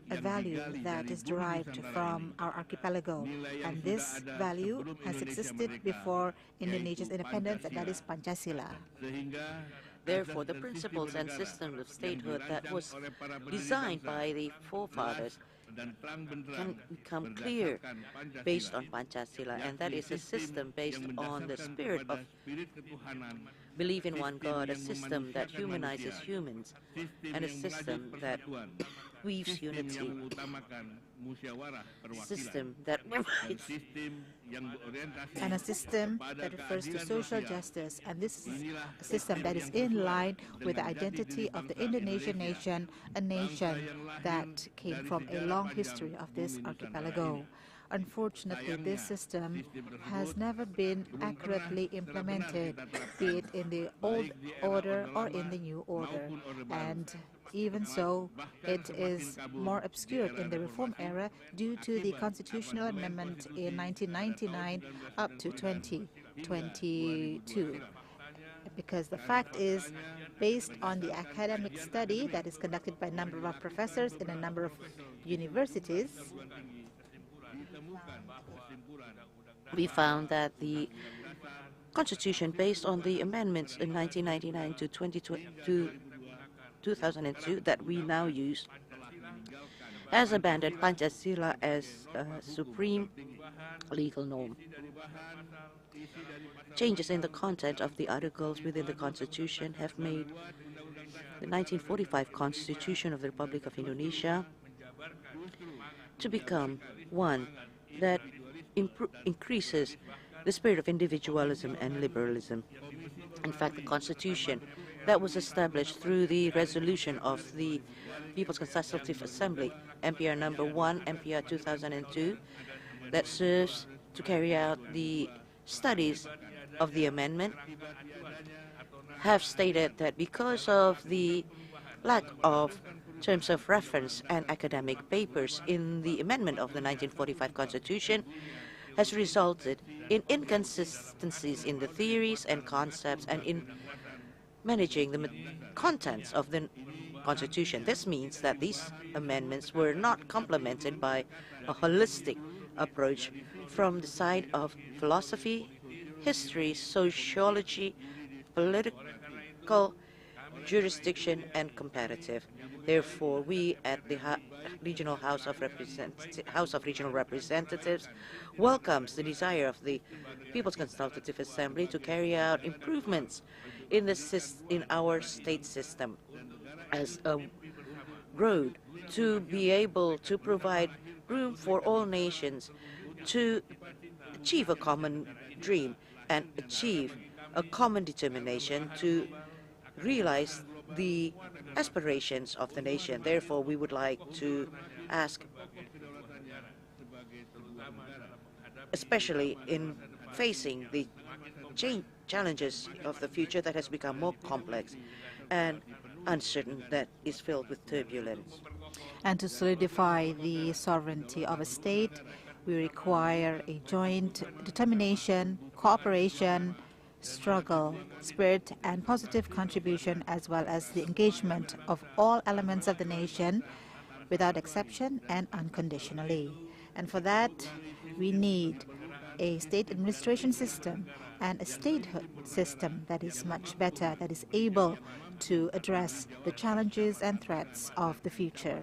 a value that is derived from our archipelago. And this value has existed before Indonesia's independence, and that is Pancasila. Therefore, the principles and system of statehood that was designed by the forefathers can become clear based on Pancasila, and that is a system based on the spirit of belief in one God, a system that humanizes humans, and a system that weaves unity, a system that provides, and a system that refers to social justice. And this is a system that is in line with the identity of the Indonesian nation, a nation that came from a long history of this archipelago. Unfortunately, this system has never been accurately implemented, be it in the old order or in the new order. And even so, it is more obscured in the reform era due to the constitutional amendment in 1999 up to 2022. Because the fact is, based on the academic study that is conducted by a number of professors in a number of universities, we found that the Constitution, based on the amendments in 1999 to 2002 that we now use, has abandoned Pancasila as a supreme legal norm. Changes in the content of the articles within the Constitution have made the 1945 Constitution of the Republic of Indonesia to become one that increases the spirit of individualism and liberalism. In fact, the Constitution that was established through the resolution of the People's Consultative Assembly, MPR number 1, MPR 2002, that serves to carry out the studies of the amendment, have stated that because of the lack of terms of reference and academic papers in the amendment of the 1945 Constitution has resulted in inconsistencies in the theories and concepts and in managing the contents of the Constitution. This means that these amendments were not complemented by a holistic approach from the side of philosophy, history, sociology, political jurisdiction, and comparative. Therefore, we at the Regional House of Regional Representatives welcomes the desire of the People's Consultative Assembly to carry out improvements in our state system as a road to be able to provide room for all nations to achieve a common dream and achieve a common determination to realize the aspirations of the nation. Therefore, we would like to ask, especially in facing the challenges of the future that has become more complex and uncertain, that is filled with turbulence. And to solidify the sovereignty of a state, we require a joint determination, cooperation, struggle, spirit, and positive contribution, as well as the engagement of all elements of the nation without exception and unconditionally. And for that, we need a state administration system and a statehood system that is much better, that is able to address the challenges and threats of the future.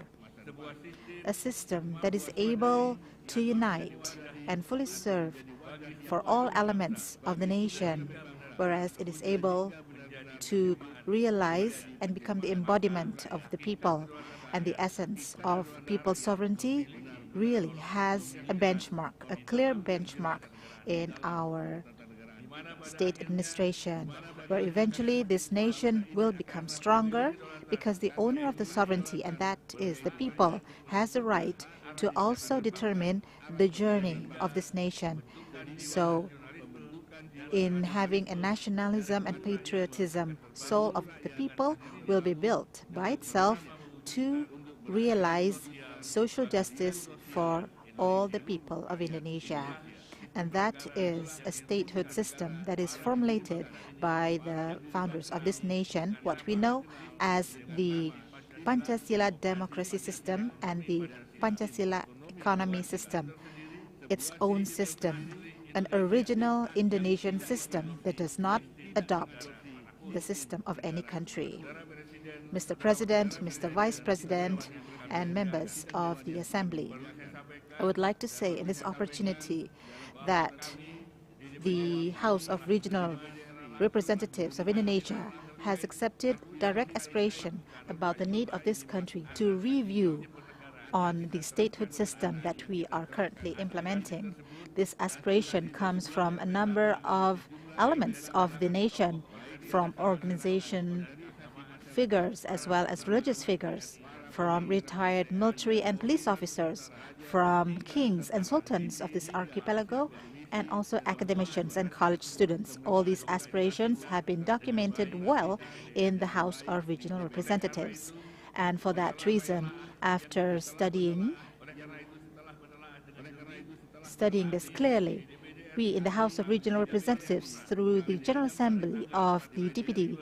A system that is able to unite and fully serve for all elements of the nation, whereas it is able to realize and become the embodiment of the people, and the essence of people's sovereignty really has a benchmark, a clear benchmark in our state administration, where eventually this nation will become stronger because the owner of the sovereignty, and that is the people, has the right to also determine the journey of this nation. So in having a nationalism and patriotism, soul of the people will be built by itself to realize social justice for all the people of Indonesia. And that is a statehood system that is formulated by the founders of this nation, what we know as the Pancasila democracy system and the Pancasila economy system, its own system, an original Indonesian system that does not adopt the system of any country. Mr. President, Mr. Vice President, and members of the Assembly, I would like to say in this opportunity that the House of Regional Representatives of Indonesia has accepted direct aspiration about the need of this country to review on the statehood system that we are currently implementing. This aspiration comes from a number of elements of the nation, from organization figures as well as religious figures, from retired military and police officers, from kings and sultans of this archipelago, and also academicians and college students. All these aspirations have been documented well in the House of Regional Representatives. And for that reason, after studying this clearly, we in the House of Regional Representatives, through the General Assembly of the DPD,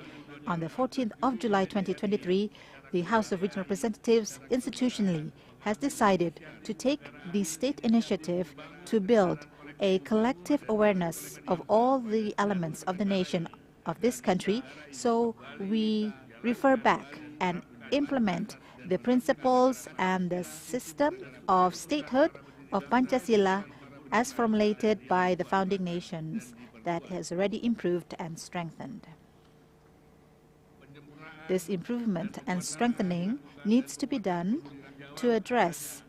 on the 14th of July 2023, the House of Regional Representatives institutionally has decided to take the state initiative to build a collective awareness of all the elements of the nation of this country. So we refer back and implement the principles and the system of statehood of Pancasila as formulated by the founding nations that has already improved and strengthened. This improvement and strengthening needs to be done to address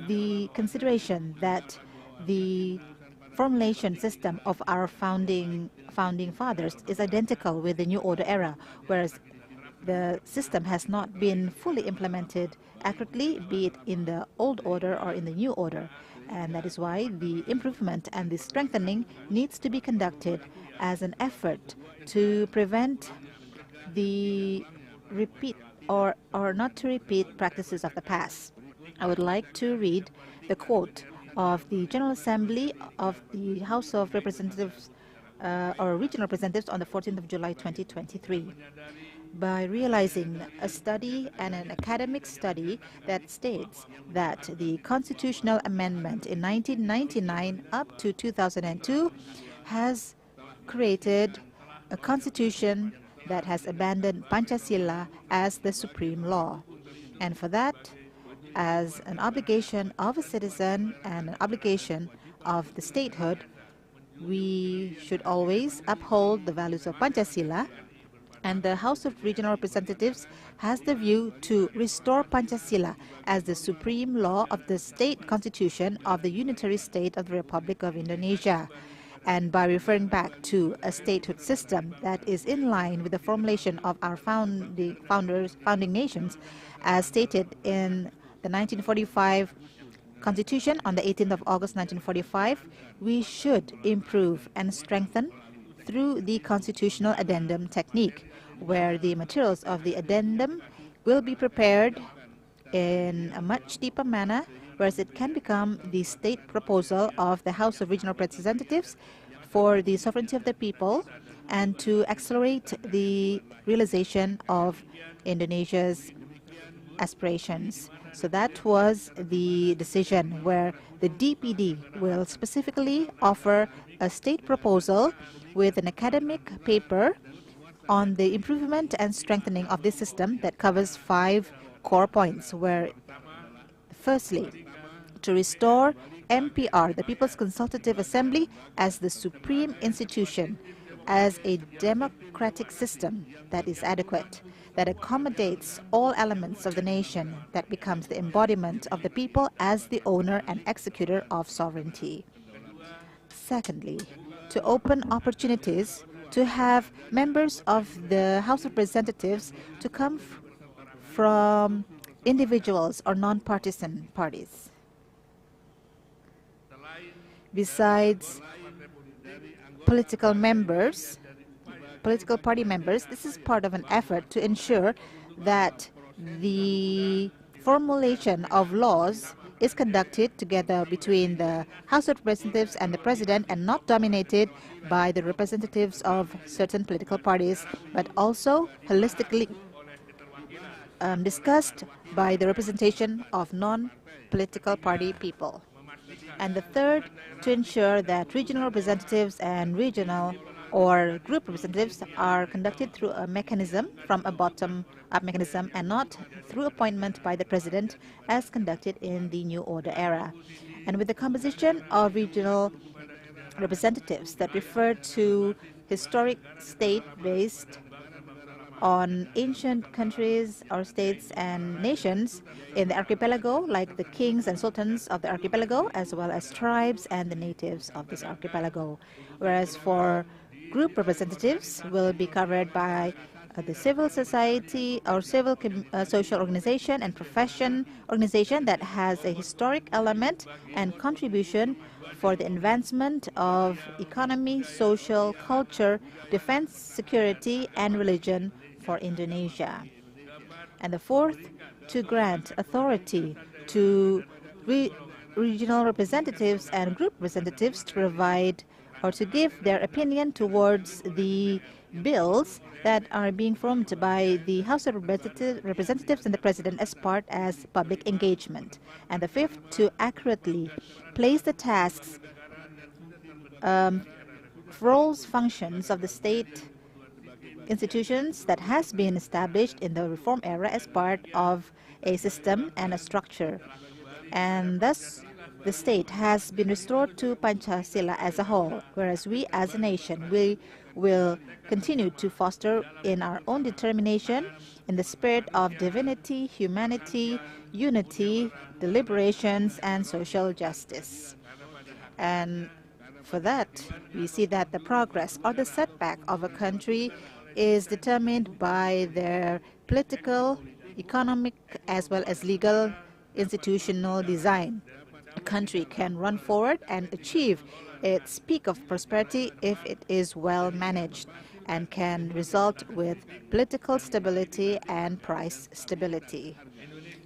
the consideration that the formulation system of our founding fathers is identical with the New Order era, whereas the system has not been fully implemented accurately, be it in the old order or in the new order. And that is why the improvement and the strengthening needs to be conducted as an effort to prevent the repeat or not to repeat practices of the past. I would like to read the quote of the General Assembly of the House of Representatives or Regional Representatives on the 14th of July 2023. By realizing a study and an academic study that states that the constitutional amendment in 1999 up to 2002 has created a constitution that has abandoned Pancasila as the supreme law. And for that, as an obligation of a citizen and an obligation of the statehood, we should always uphold the values of Pancasila, and the House of Regional Representatives has the view to restore Pancasila as the supreme law of the state constitution of the unitary state of the Republic of Indonesia. And by referring back to a statehood system that is in line with the formulation of our founding nations, as stated in the 1945 Constitution on the 18th of August 1945, we should improve and strengthen through the constitutional addendum technique, where the materials of the addendum will be prepared in a much deeper manner, whereas it can become the state proposal of the House of Regional Representatives for the sovereignty of the people and to accelerate the realization of Indonesia's aspirations. So that was the decision where the DPD will specifically offer a state proposal with an academic paper on the improvement and strengthening of this system that covers 5 core points, where firstly, to restore MPR, the People's Consultative Assembly, as the supreme institution, as a democratic system that is adequate, that accommodates all elements of the nation, that becomes the embodiment of the people as the owner and executor of sovereignty. Secondly, to open opportunities to have members of the House of Representatives to come from individuals or non-partisan parties. Besides political party members, this is part of an effort to ensure that the formulation of laws is conducted together between the House of Representatives and the President, and not dominated by the representatives of certain political parties, but also holistically discussed by the representation of non-political party people. And the third, to ensure that regional representatives and regional or group representatives are conducted through a mechanism, from a bottom-up mechanism, and not through appointment by the President as conducted in the New Order era. And with the composition of regional representatives that refer to historic state based on ancient countries or states and nations in the archipelago, like the kings and sultans of the archipelago, as well as tribes and the natives of this archipelago. Whereas for group representatives will be covered by the civil society or civil social organization and profession organization that has a historic element and contribution for the advancement of economy, social, culture, defense, security, and religion for Indonesia. And the fourth, to grant authority to regional representatives and group representatives to provide or to give their opinion towards the bills that are being formed by the House of Representatives and the President as part as public engagement. And the fifth, to accurately place the tasks, roles, functions of the state institutions that has been established in the reform era as part of a system and a structure. And thus, the state has been restored to Pancasila as a whole, whereas we as a nation, we will continue to foster in our own determination in the spirit of divinity, humanity, unity, deliberations, and social justice. And for that, we see that the progress or the setback of a country is determined by their political, economic, as well as legal institutional design. A country can run forward and achieve its peak of prosperity if it is well managed and can result with political stability and price stability.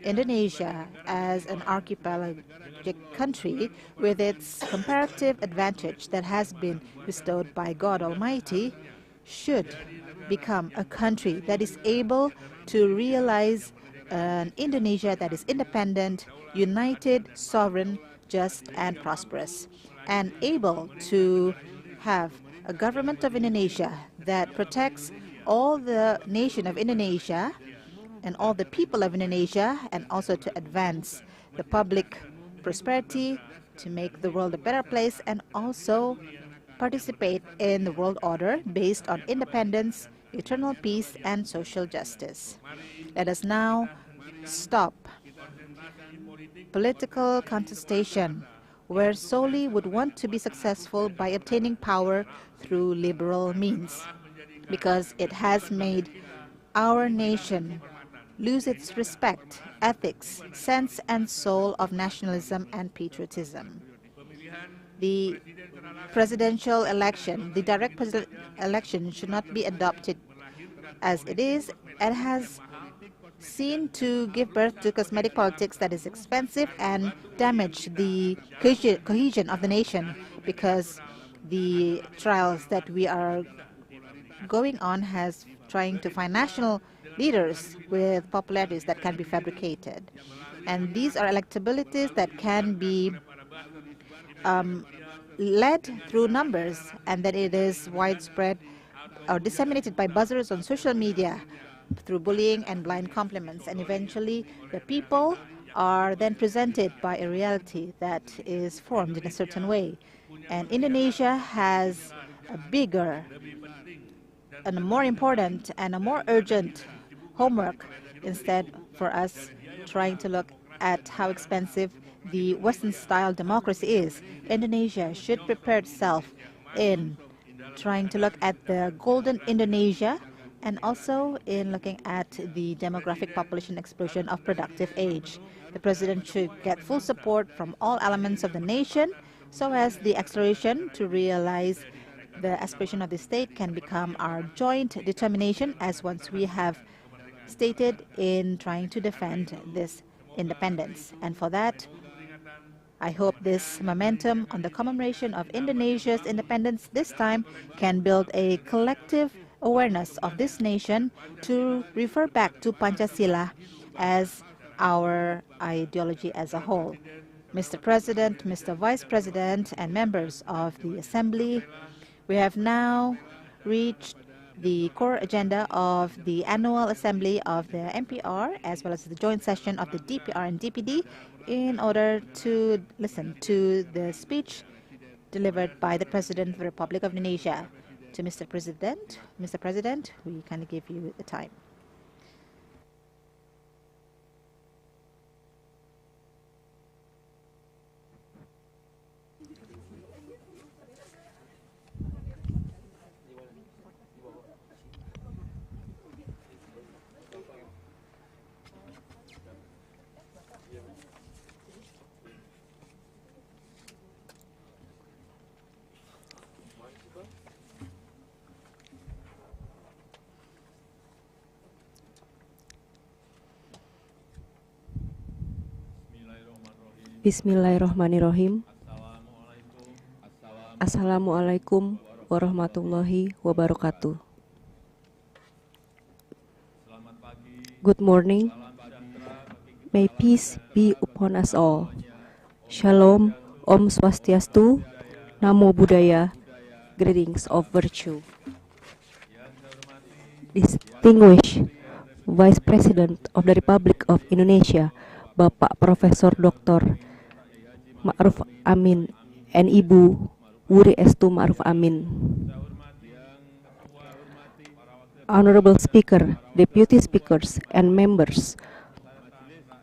Indonesia, as an archipelagic country with its comparative advantage that has been bestowed by God Almighty, should become a country that is able to realize an Indonesia that is independent, united, sovereign, just, and prosperous, and able to have a government of Indonesia that protects all the nation of Indonesia and all the people of Indonesia, and also to advance the public prosperity, to make the world a better place, and also participate in the world order based on independence, eternal peace, and social justice. Let us now stop political contestation where solely would want to be successful by obtaining power through liberal means, because it has made our nation lose its respect, ethics, sense and soul of nationalism and patriotism. The presidential election, the direct presidential election should not be adopted as it is. It has seen to give birth to cosmetic politics that is expensive and damage the cohesion of the nation, because the trials that we are going on has trying to find national leaders with popularities that can be fabricated. And these are electabilities that can be led through numbers, and that it is widespread or disseminated by buzzers on social media through bullying and blind compliments. And eventually, the people are then presented by a reality that is formed in a certain way. And Indonesia has a bigger and a more important and a more urgent homework, instead for us trying to look at how expensive the Western-style democracy is. Indonesia should prepare itself in trying to look at the golden Indonesia, and also in looking at the demographic population explosion of productive age. The president should get full support from all elements of the nation, so as the acceleration to realize the aspiration of the state can become our joint determination, as once we have stated in trying to defend this independence. And for that, I hope this momentum on the commemoration of Indonesia's independence this time can build a collective awareness of this nation to refer back to Pancasila as our ideology as a whole. Mr. President, Mr. Vice President, and members of the Assembly, we have now reached the core agenda of the annual assembly of the MPR, as well as the joint session of the DPR and DPD, in order to listen to the speech delivered by the President of the Republic of Indonesia. To Mr. President, we kindly give you the time. Bismillahirrahmanirrahim. Assalamualaikum warahmatullahi wabarakatuh. Good morning. May peace be upon us all. Shalom, Om Swastiastu, Namo Buddhaya, greetings of virtue. Distinguished Vice President of the Republic of Indonesia, Bapak Profesor Dr. Ma'ruf Amin and Ibu Wuri Estu Ma'ruf Amin. Honorable Speaker, Deputy Speakers, and members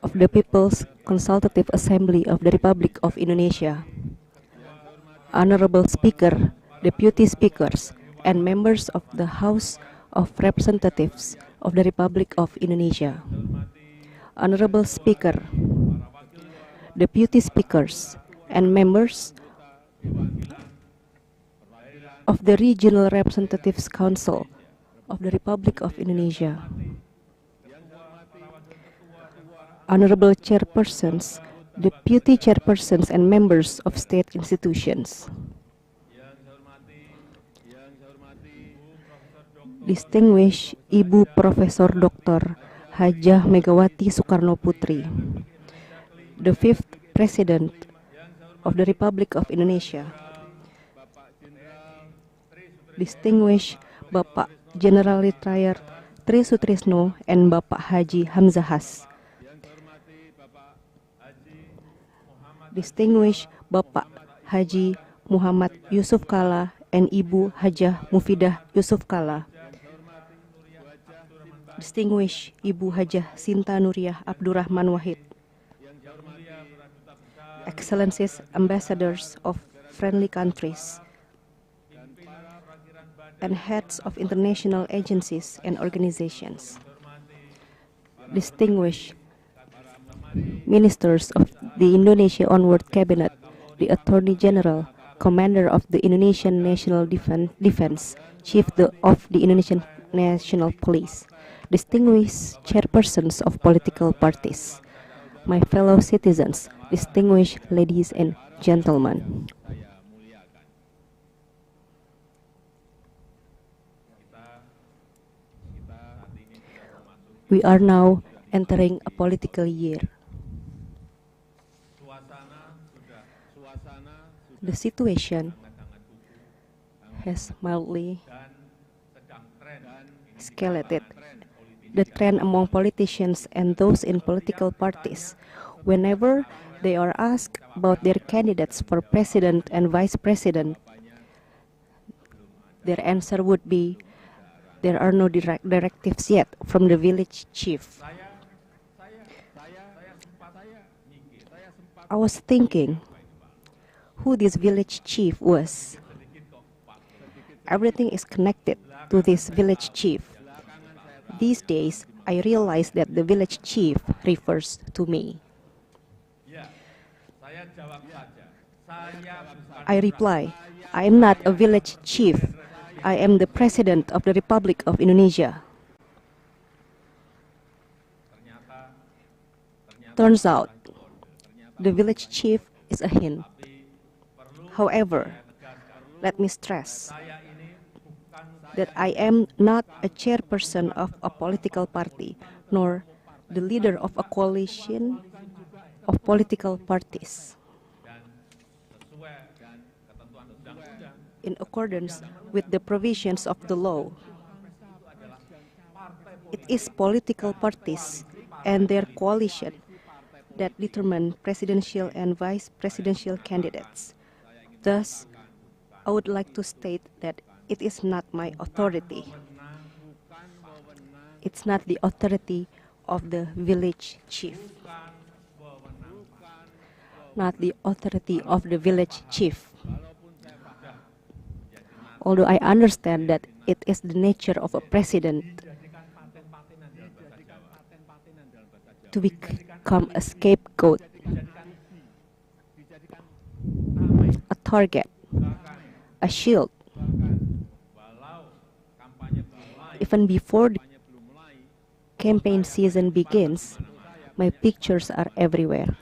of the People's Consultative Assembly of the Republic of Indonesia. Honorable Speaker, Deputy Speakers, and members of the House of Representatives of the Republic of Indonesia. Honorable Speaker, Deputy Speakers, and members of the Regional Representatives Council of the Republic of Indonesia. Honorable Chairpersons, Deputy Chairpersons, and members of state institutions. Distinguished Ibu Profesor Dr. Hajah Megawati Soekarno Putri, the fifth President of the Republic of Indonesia. Distinguished Bapak General Retired Tri Sutrisno and Bapak Haji Hamzahas. Distinguished Bapak Haji Muhammad Yusuf Kala and Ibu Hajah Mufidah Yusuf Kala. Distinguished Ibu Hajah Sinta Nuriyah Abdurrahman Wahid. Excellencies, ambassadors of friendly countries, and heads of international agencies and organizations. Distinguished ministers of the Indonesia Onward Cabinet, the Attorney General, Commander of the Indonesian National Defense, Chief of the Indonesian National Police, distinguished chairpersons of political parties, my fellow citizens, distinguished ladies and gentlemen. We are now entering a political year. The situation has mildly escalated. The trend among politicians and those in political parties, whenever they are asked about their candidates for president and vice president, their answer would be, there are no directives yet from the village chief. I was thinking who this village chief was. Everything is connected to this village chief. These days, I realize that the village chief refers to me. I reply, I am not a village chief. I am the President of the Republic of Indonesia. Turns out, the village chief is a hint. However, let me stress that I am not a chairperson of a political party, nor the leader of a coalition of political parties. In accordance with the provisions of the law, it is political parties and their coalition that determine presidential and vice presidential candidates. Thus, I would like to state that it is not my authority. It's not the authority of the village chief. Not the authority of the village chief. Although I understand that it is the nature of a president to become a scapegoat, a target, a shield. Even before the campaign season begins, my pictures are everywhere.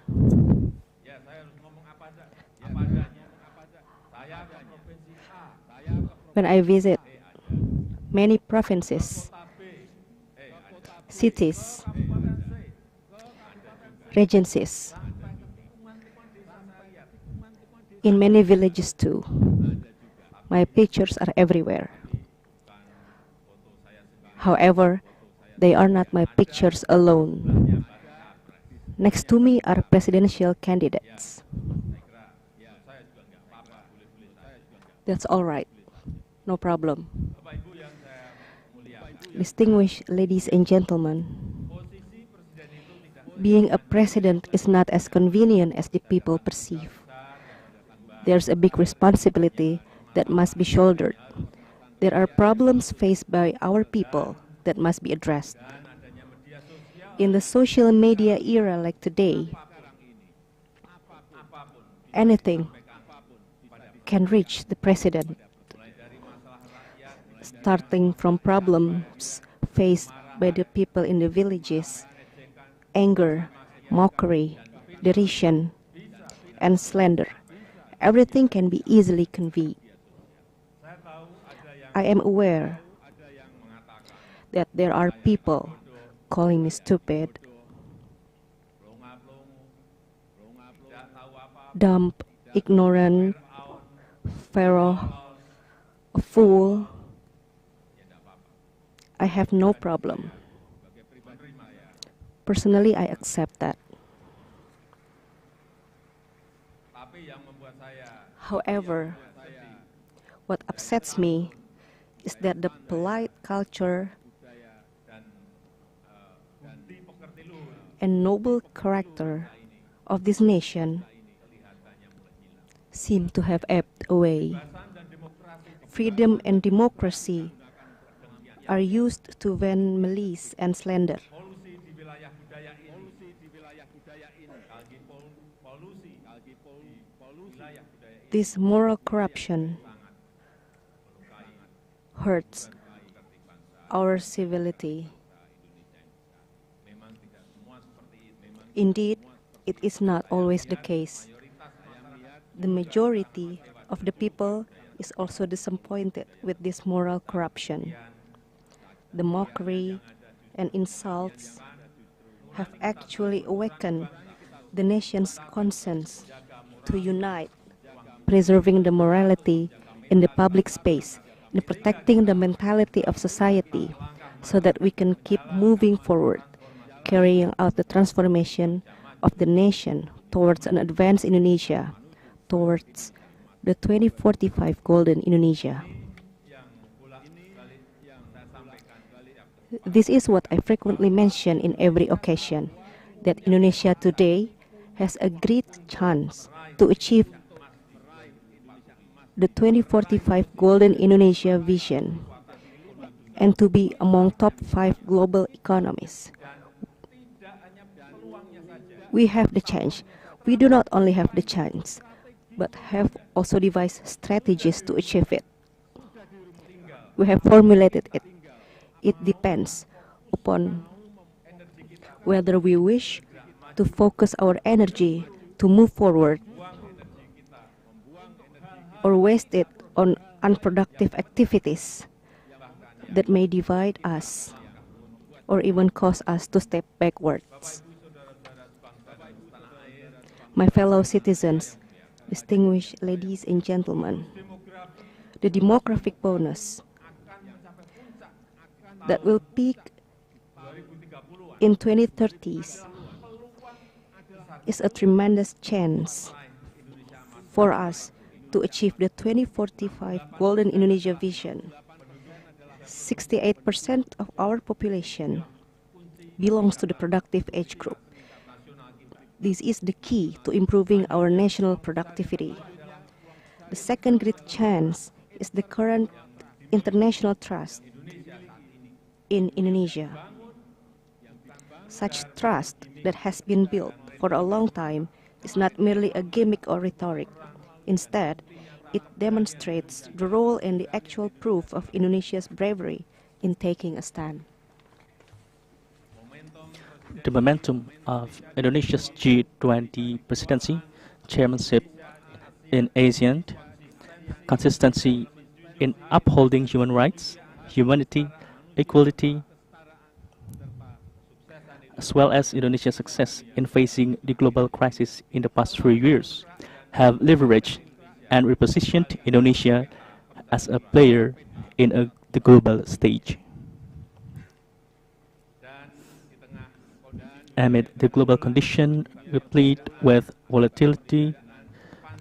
When I visit many provinces, cities, regencies, in many villages too, my pictures are everywhere. However, they are not my pictures alone. Next to me are presidential candidates. That's all right. No problem. Distinguished ladies and gentlemen, being a president is not as convenient as the people perceive. There's a big responsibility that must be shouldered. There are problems faced by our people that must be addressed. In the social media era like today, anything can reach the president, starting from problems faced by the people in the villages, anger, mockery, derision, and slander. Everything can be easily conveyed. I am aware that there are people calling me stupid, dumb, ignorant, feral, a fool. I have no problem. Personally, I accept that. However, what upsets me is that the polite culture and noble character of this nation seem to have ebbed away. Freedom and democracy are used to vent malice and slander. This moral corruption hurts our civility. Indeed, it is not always the case. The majority of the people is also disappointed with this moral corruption. The mockery and insults have actually awakened the nation's conscience to unite, preserving the morality in the public space and protecting the mentality of society so that we can keep moving forward, carrying out the transformation of the nation towards an advanced Indonesia, towards the 2045 Golden Indonesia. This is what I frequently mention in every occasion, that Indonesia today has a great chance to achieve the 2045 Golden Indonesia vision and to be among top 5 global economies. We have the chance. We do not only have the chance, but have also devised strategies to achieve it. We have formulated it. It depends upon whether we wish to focus our energy to move forward or waste it on unproductive activities that may divide us or even cause us to step backwards. My fellow citizens, distinguished ladies and gentlemen, the demographic bonus that will peak in 2030s is a tremendous chance for us to achieve the 2045 Golden Indonesia vision. 68% of our population belongs to the productive age group. This is the key to improving our national productivity. The second great chance is the current international trust in Indonesia. Such trust that has been built for a long time is not merely a gimmick or rhetoric. Instead, it demonstrates the role and the actual proof of Indonesia's bravery in taking a stand. The momentum of Indonesia's G20 presidency, chairmanship in ASEAN, consistency in upholding human rights, humanity, equality, as well as Indonesia's success in facing the global crisis in the past 3 years, have leveraged and repositioned Indonesia as a player in the global stage. amid the global condition replete with volatility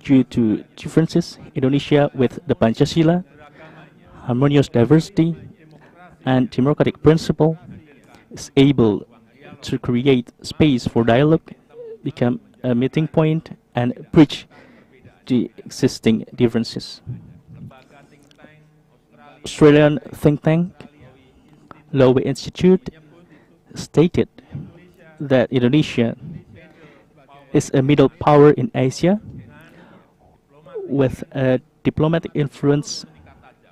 due to differences, Indonesia with the Pancasila, harmonious diversity, and democratic principle is able to create space for dialogue, become a meeting point, and bridge the existing differences. Australian think tank Lowy Institute stated that Indonesia is a middle power in Asia with a diplomatic influence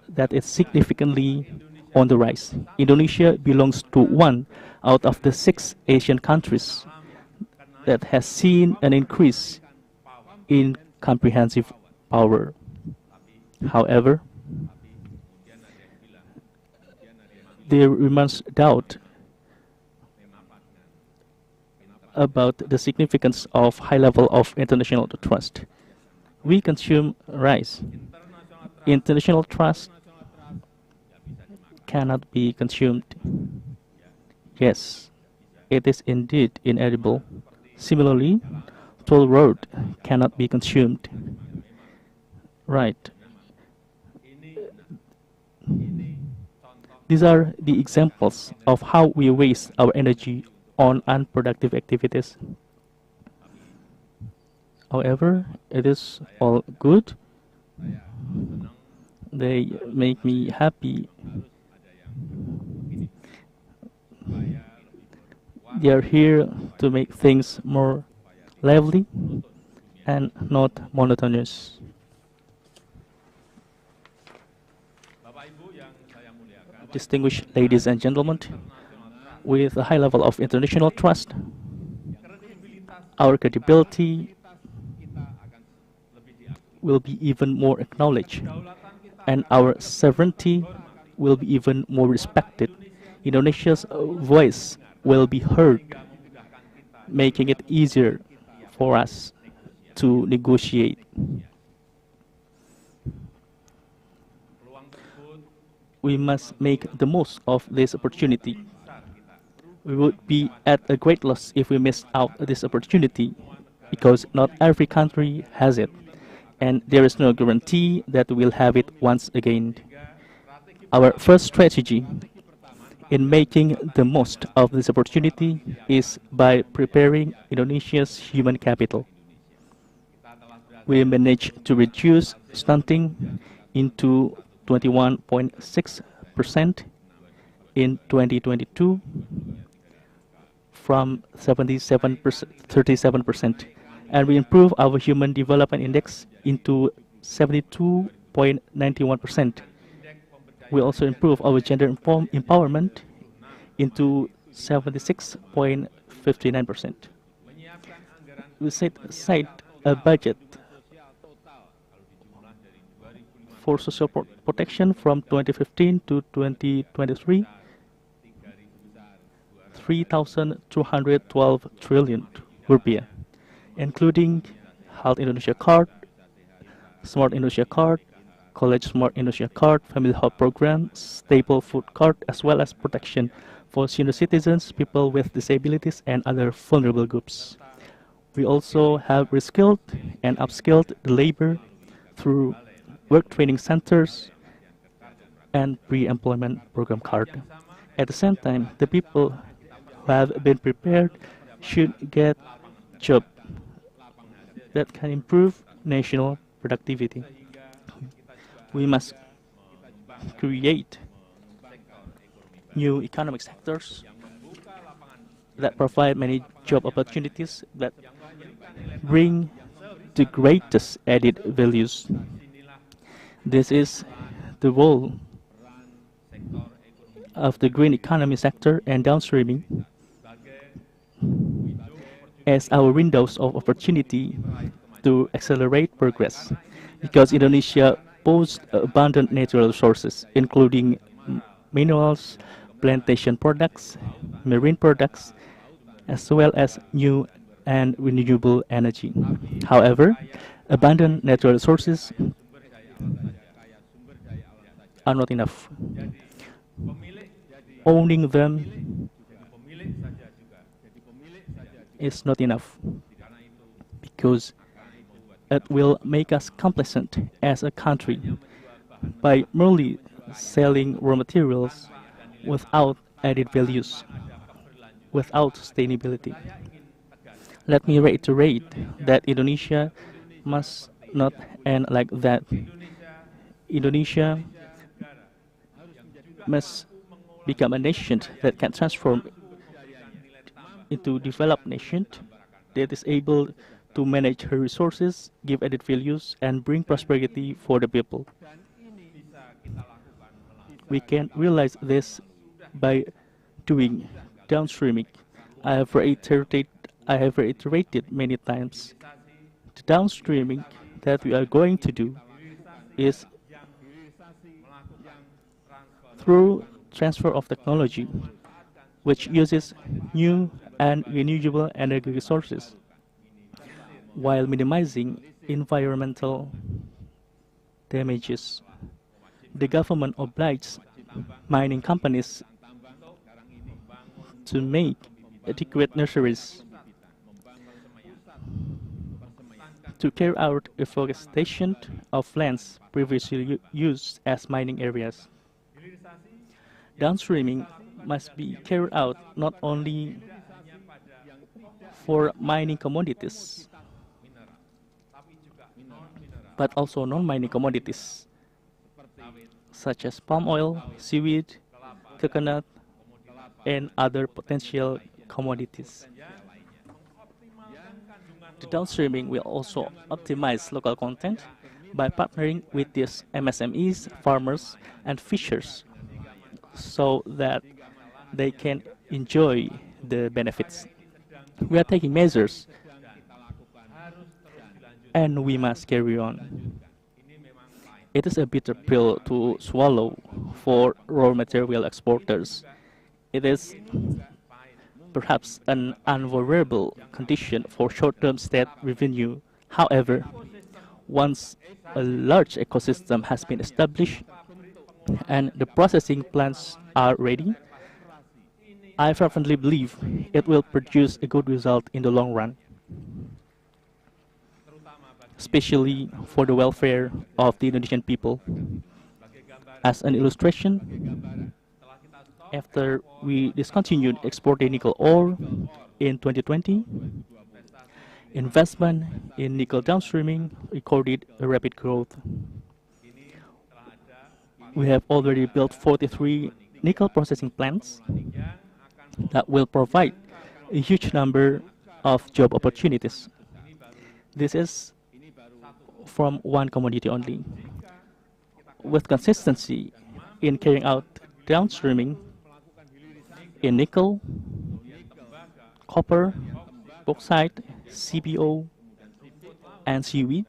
that is significantly on the rise. Indonesia belongs to one out of the 6 Asian countries that has seen an increase in comprehensive power. However, there remains doubt about the significance of high level of international trust. We consume rice. International trust cannot be consumed. Yes, it is indeed inedible. Similarly, toll road cannot be consumed. Right. These are the examples of how we waste our energy on unproductive activities. However, it is all good. They make me happy. They are here to make things more lively and not monotonous. Distinguished ladies and gentlemen, with a high level of international trust, our credibility will be even more acknowledged, and our sovereignty will be even more respected. Indonesia's voice will be heard, making it easier for us to negotiate. We must make the most of this opportunity. We would be at a great loss if we miss out this opportunity, because not every country has it, and there is no guarantee that we'll have it once again. Our first strategy in making the most of this opportunity is by preparing Indonesia's human capital. We managed to reduce stunting into 21.6% in 2022 from 37%, and we improved our Human Development Index into 72.91%. We also improved our gender empowerment into 76.59%. We set aside a budget for social protection from 2015 to 2023, 3,212 trillion rupiah, including Health Indonesia Card, Smart Indonesia Card, College Smart Indonesia Card, Family Health Program, Staple Food Card, as well as protection for senior citizens, people with disabilities, and other vulnerable groups. We also have reskilled and upskilled the labor through work training centers and pre-employment program card. At the same time, the people who have been prepared should get jobs that can improve national productivity. We must create new economic sectors that provide many job opportunities that bring the greatest added values. This is the role of the green economy sector and downstreaming as our windows of opportunity to accelerate progress, because Indonesia boasts abundant natural resources, including minerals, plantation products, marine products, as well as new and renewable energy. However, abundant natural resources are not enough. Owning them is not enough, because it will make us complacent as a country by merely selling raw materials without added values, without sustainability. Let me reiterate that Indonesia must not end like that. Indonesia must become a nation that can transform into a developed nation that is able to manage her resources, give added values, and bring prosperity for the people. We can realize this by doing downstreaming. I have reiterated many times. The downstreaming that we are going to do is through transfer of technology, which uses new and renewable energy resources, while minimizing environmental damages. The government obliges mining companies to make adequate nurseries, to carry out reforestation of lands previously used as mining areas. Downstreaming must be carried out not only for mining commodities, but also non-mining commodities, such as palm oil, seaweed, coconut, and other potential commodities. The downstreaming will also optimize local content by partnering with these MSMEs, farmers, and fishers, so that they can enjoy the benefits. We are taking measures, and we must carry on. It is a bitter pill to swallow for raw material exporters. It is perhaps an unavoidable condition for short-term state revenue. However, once a large ecosystem has been established and the processing plants are ready, I fervently believe it will produce a good result in the long run, especially for the welfare of the Indonesian people. As an illustration, after we discontinued exporting nickel ore in 2020, investment in nickel downstreaming recorded a rapid growth. We have already built 43 nickel processing plants that will provide a huge number of job opportunities. This is from one commodity only. With consistency in carrying out downstreaming in nickel, copper, bauxite, CPO, and seaweed,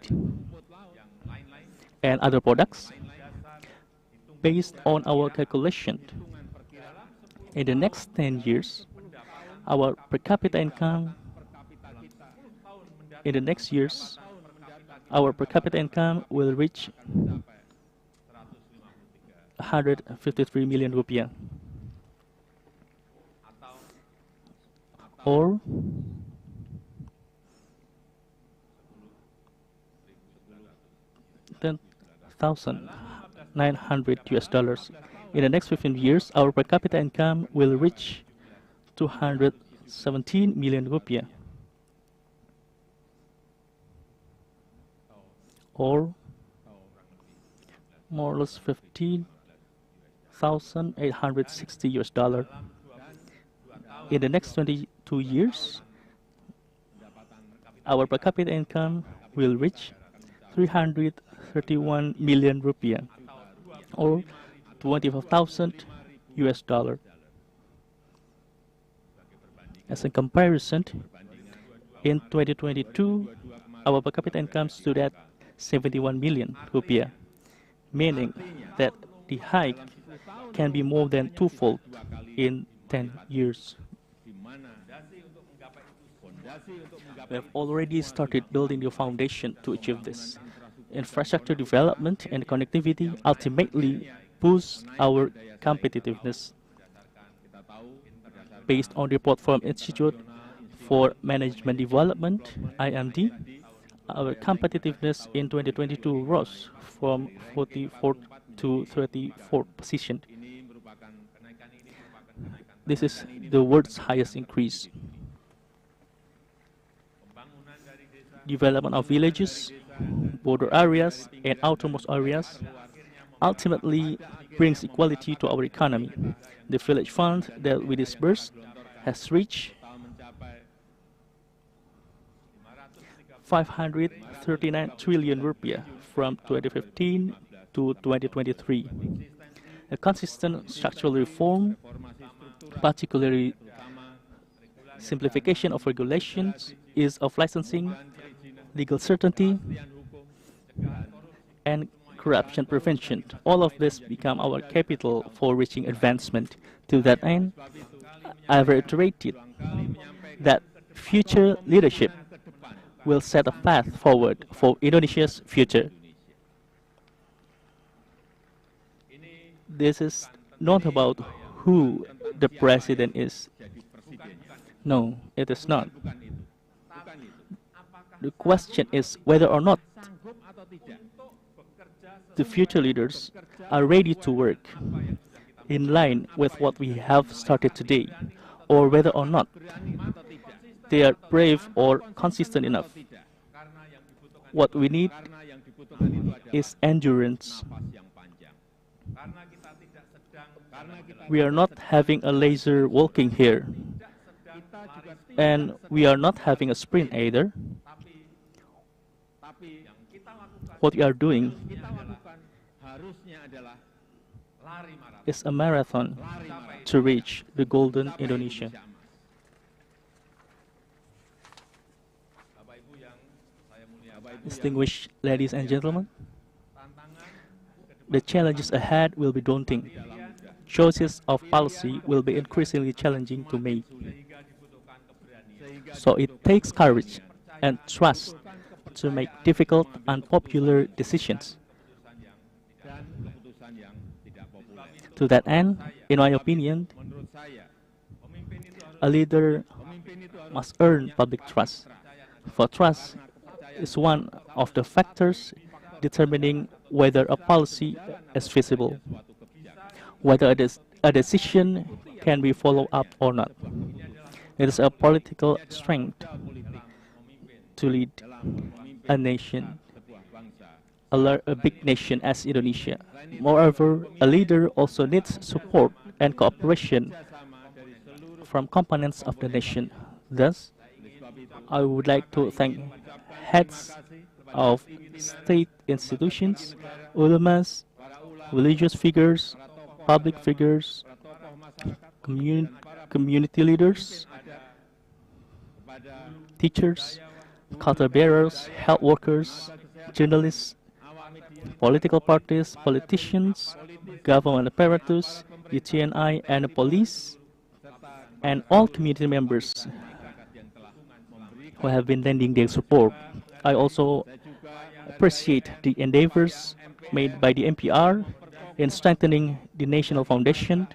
and other products, based on our calculation, in the next 10 years, our per capita income will reach 153 million rupiah, or $10,900. In the next 15 years, our per capita income will reach 217 million rupiah, or more or less $15,860. In the next 22 years, our per capita income will reach 331 million rupiah, or $25,000. As a comparison, in 2022, our per capita income stood at 71 million rupiah, meaning that the hike can be more than twofold in 10 years. We have already started building the foundation to achieve this. Infrastructure development and connectivity ultimately boost our competitiveness. Based on the report from Institute for Management Development, IMD, our competitiveness in 2022 rose from 44th to 34th position. This is the world's highest increase. Development of villages, border areas, and outermost areas ultimately brings equality to our economy. The village fund that we disbursed has reached 539 trillion rupiah from 2015 to 2023. A consistent structural reform, particularly simplification of regulations, ease of licensing, legal certainty, and corruption prevention. All of this become our capital for reaching advancement. To that end, I reiterated that future leadership will set a path forward for Indonesia's future. This is not about who the president is. No, it is not. The question is whether or not the future leaders are ready to work in line with what we have started today, or whether or not they are brave or consistent enough. What we need is endurance. We are not having a laser walking here, and we are not having a sprint either. What we are doing is a marathon to reach the golden Indonesia. Distinguished ladies and gentlemen, the challenges ahead will be daunting. Choices of policy will be increasingly challenging to make. So it takes courage and trust to make difficult, unpopular decisions. To that end, in my opinion, a leader must earn public trust. For trust is one of the factors determining whether a policy is feasible, whether a decision can be followed up or not. It is a political strength to lead a nation, a big nation as Indonesia. Moreover, a leader also needs support and cooperation from components of the nation. Thus, I would like to thank heads of state institutions, ulamas, religious figures, public figures, community leaders, teachers, culture bearers, health workers, journalists, political parties, politicians, government apparatus, UTNI, and the police, and all community members who have been lending their support. I also appreciate the endeavors made by the MPR in strengthening the national foundation,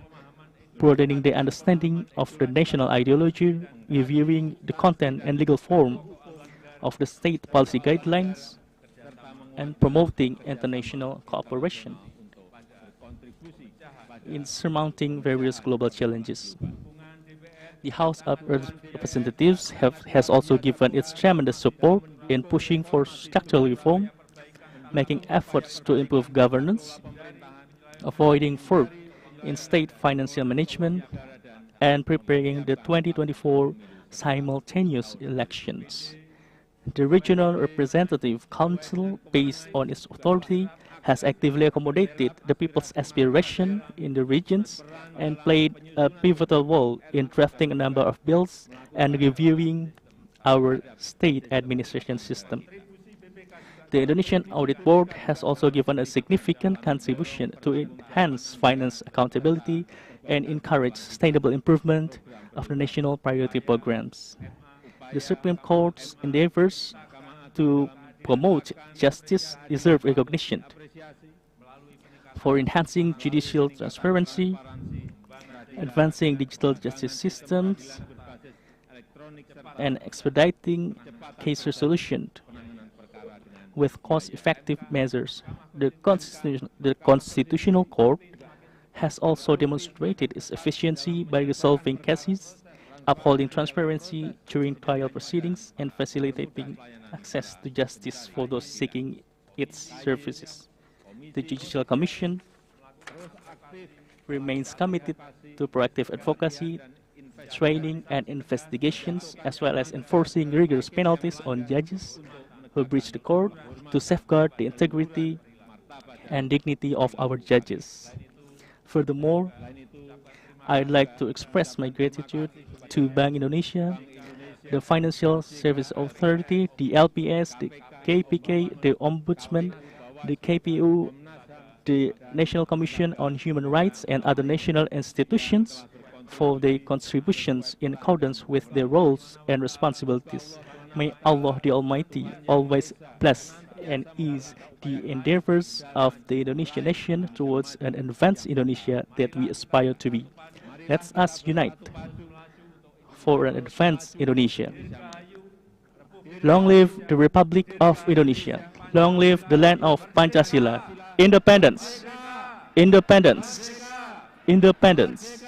broadening the understanding of the national ideology, reviewing the content and legal form of the state policy guidelines, and promoting international cooperation in surmounting various global challenges. The House of Representatives has also given its tremendous support in pushing for structural reform, making efforts to improve governance, avoiding fraud in state financial management, and preparing the 2024 simultaneous elections. The Regional Representative Council, based on its authority, has actively accommodated the people's aspiration in the regions and played a pivotal role in drafting a number of bills and reviewing our state administration system. The Indonesian Audit Board has also given a significant contribution to enhance finance accountability and encourage sustainable improvement of the national priority programs. The Supreme Court's endeavors to promote justice deserve recognition for enhancing judicial transparency, advancing digital justice systems, and expediting case resolution with cost-effective measures. The Constitutional Court has also demonstrated its efficiency by resolving cases, upholding transparency during trial proceedings, and facilitating access to justice for those seeking its services. The Judicial Commission remains committed to proactive advocacy, training, and investigations, as well as enforcing rigorous penalties on judges who breach the court to safeguard the integrity and dignity of our judges. Furthermore, I'd like to express my gratitude to Bank Indonesia, the Financial Service Authority, the LPS, the KPK, the Ombudsman, the KPU, the National Commission on Human Rights, and other national institutions for their contributions in accordance with their roles and responsibilities. May Allah the Almighty always bless and ease the endeavors of the Indonesian nation towards an advanced Indonesia that we aspire to be. Let us unite for an advanced Indonesia. Long live the Republic of Indonesia. Long live the land of Pancasila. Independence. Independence. Independence.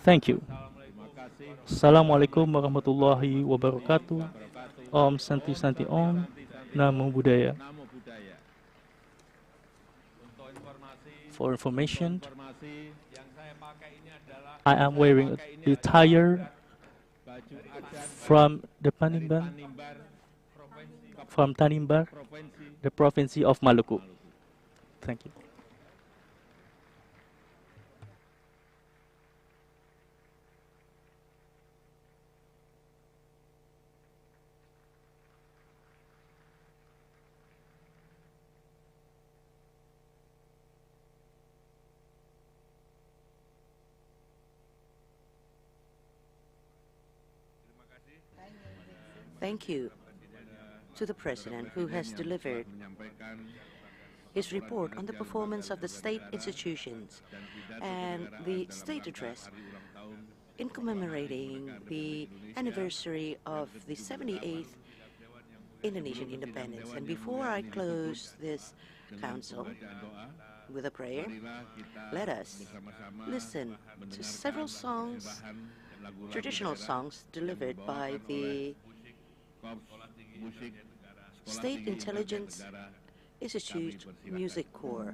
Thank you. Assalamualaikum warahmatullahi wabarakatuh. Om Santi Santi Om. Namo Buddhaya. For information, I am wearing a attire from the Tanimbar, the province of Maluku. Thank you. Thank you to the President, who has delivered his report on the performance of the state institutions and the state address in commemorating the anniversary of the 78th Indonesian independence. And before I close this council with a prayer, let us listen to several songs, traditional songs delivered by the State Intelligence Institute Music Corps.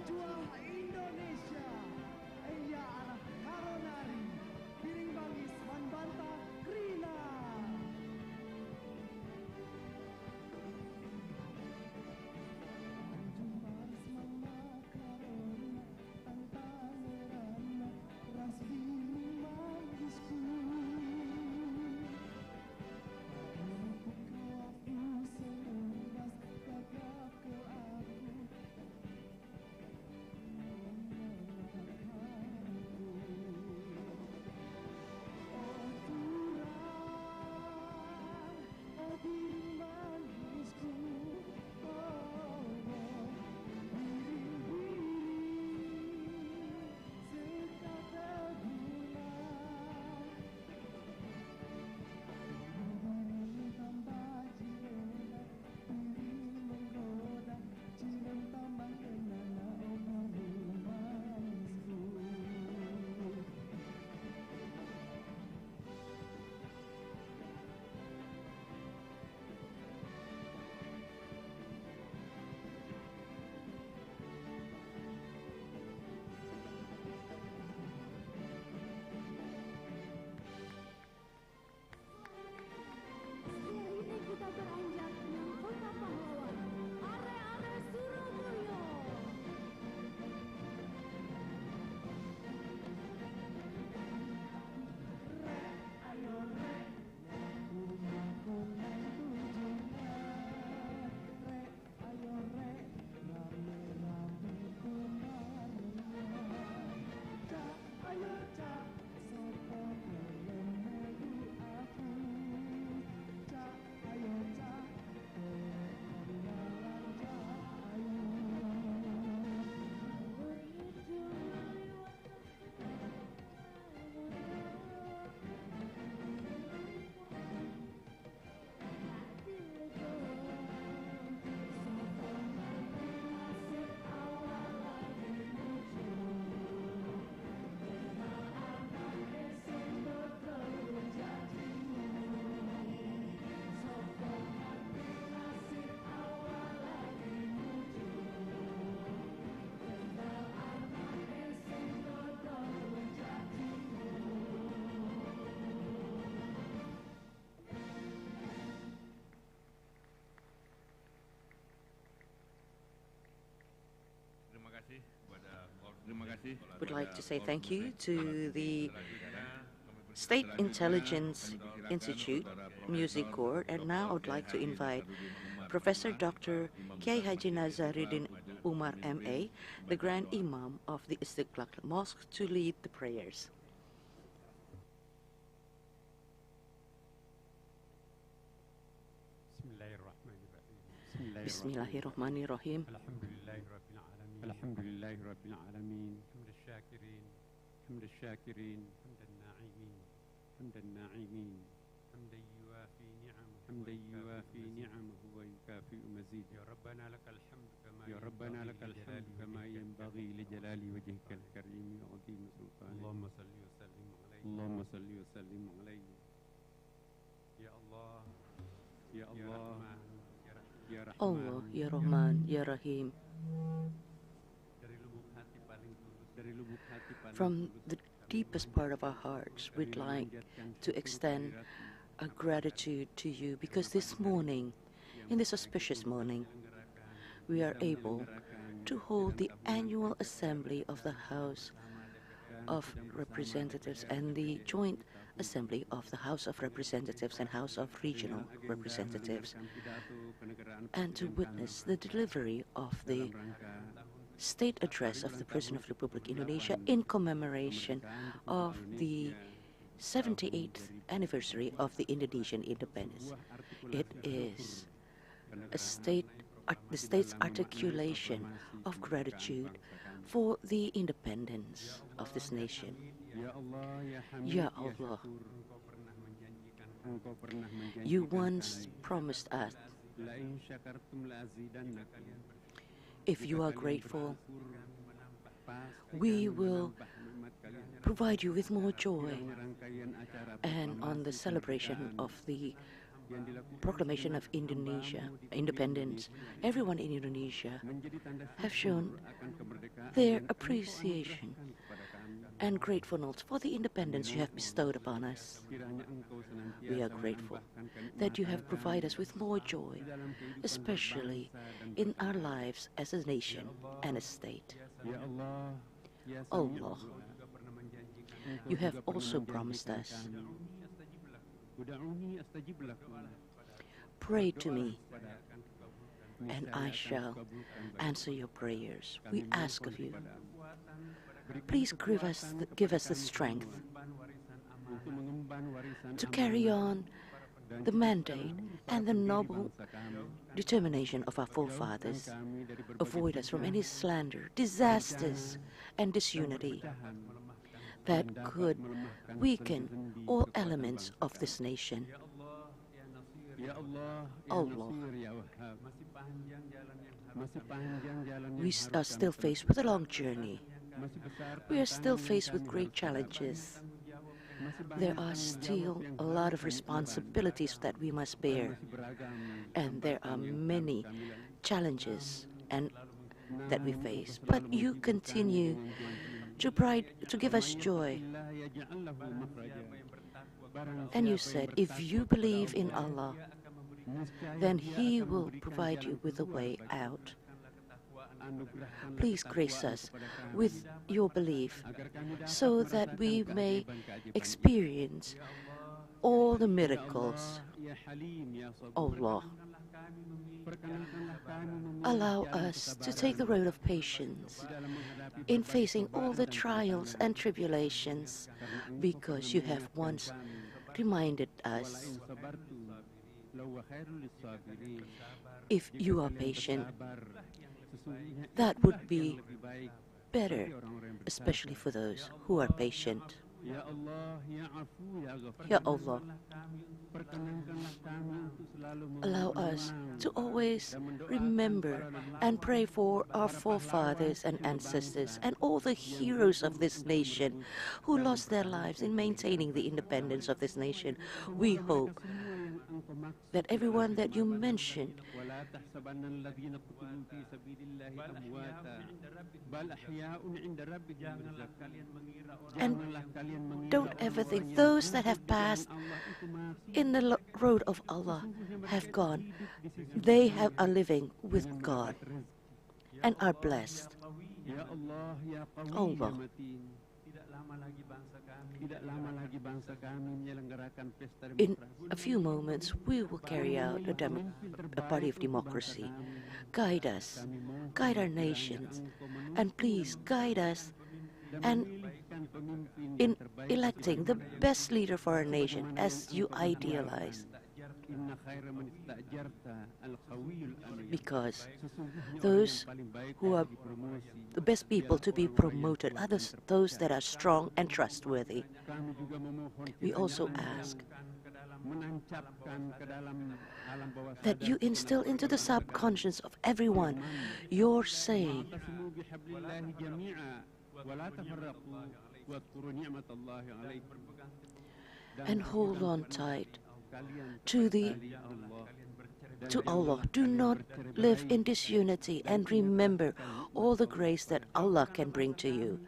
pejuang Indonesia. Ia adalah Karonari, piring bangis Manbanta Krina. Kita beranjak ke kota pahlawan, are-are Surabaya. Ayo rek, rumah koneng tujuan. Rek, ayo rek, rame-rame kumaruan. Cak, ayo cak, sopo gelem melu aku. Cak, ayo cak, kenalan cak, ayo. Would like to say thank you to the State Intelligence Institute Music Corps, and now I would like to invite Professor Dr. Kiai Haji Nazaruddin Umar MA, the Grand Imam of the Istiqlal Mosque, to lead the prayers. Bismillahirrahmanirrahim. Alhamdulillahi Rabbil Alamin. حمد الشاكرين حمد الناعمين حمد الناعمين حمدا يوافي نعمه ويكافئ مزيد. يا ربنا لك الحمد كما ينبغي لجلال وجهك الكريم وعظيم سلطانك. اللهم صل وسلم عليه. يا الله يا رحمن Allah, Ya Rahman, Ya Rahim. From the deepest part of our hearts, we'd like to extend our gratitude to you because this morning, in this auspicious morning, we are able to hold the annual assembly of the House of Representatives and the joint assembly of the House of Representatives and House of Regional Representatives, and to witness the delivery of the State Address of the President of the Republic of Indonesia in commemoration of the 78th anniversary of the Indonesian independence. It is the state's articulation of gratitude for the independence of this nation. Ya Allah, you once promised us, if you are grateful, we will provide you with more joy. And on the celebration of the proclamation of Indonesia independence, everyone in Indonesia have shown their appreciation and gratefulness for the independence you have bestowed upon us. We are grateful that you have provided us with more joy, especially in our lives as a nation and a state. Allah, you have also promised us, pray to me, and I shall answer your prayers. We ask of you, please give us the strength to carry on the mandate and the noble determination of our forefathers. Avoid us from any slander, disasters, and disunity that could weaken all elements of this nation. Allah, we are still faced with a long journey. We are still faced with great challenges. There are still a lot of responsibilities that we must bear, and there are many challenges that we face. But you continue to give us joy. And you said, if you believe in Allah, then He will provide you with a way out. Please grace us with your belief so that we may experience all the miracles. Allah, allow us to take the road of patience in facing all the trials and tribulations, because you have once reminded us, if you are patient, that would be better, especially for those who are patient. Ya Allah, allow us to always remember and pray for our forefathers and ancestors and all the heroes of this nation who lost their lives in maintaining the independence of this nation. We hope that everyone that you mentioned and don't ever think those that have passed in the road of Allah have gone. They are living with God and are blessed. Allah, in a few moments, we will carry out a party of democracy. Guide us, guide our nations, and please guide us and in electing the best leader for our nation as you idealize. Because those who are the best people to be promoted are those that are strong and trustworthy. We also ask that you instill into the subconscious of everyone your saying, and hold on tight to Allah. Do not live in disunity, and remember all the grace that Allah can bring to you.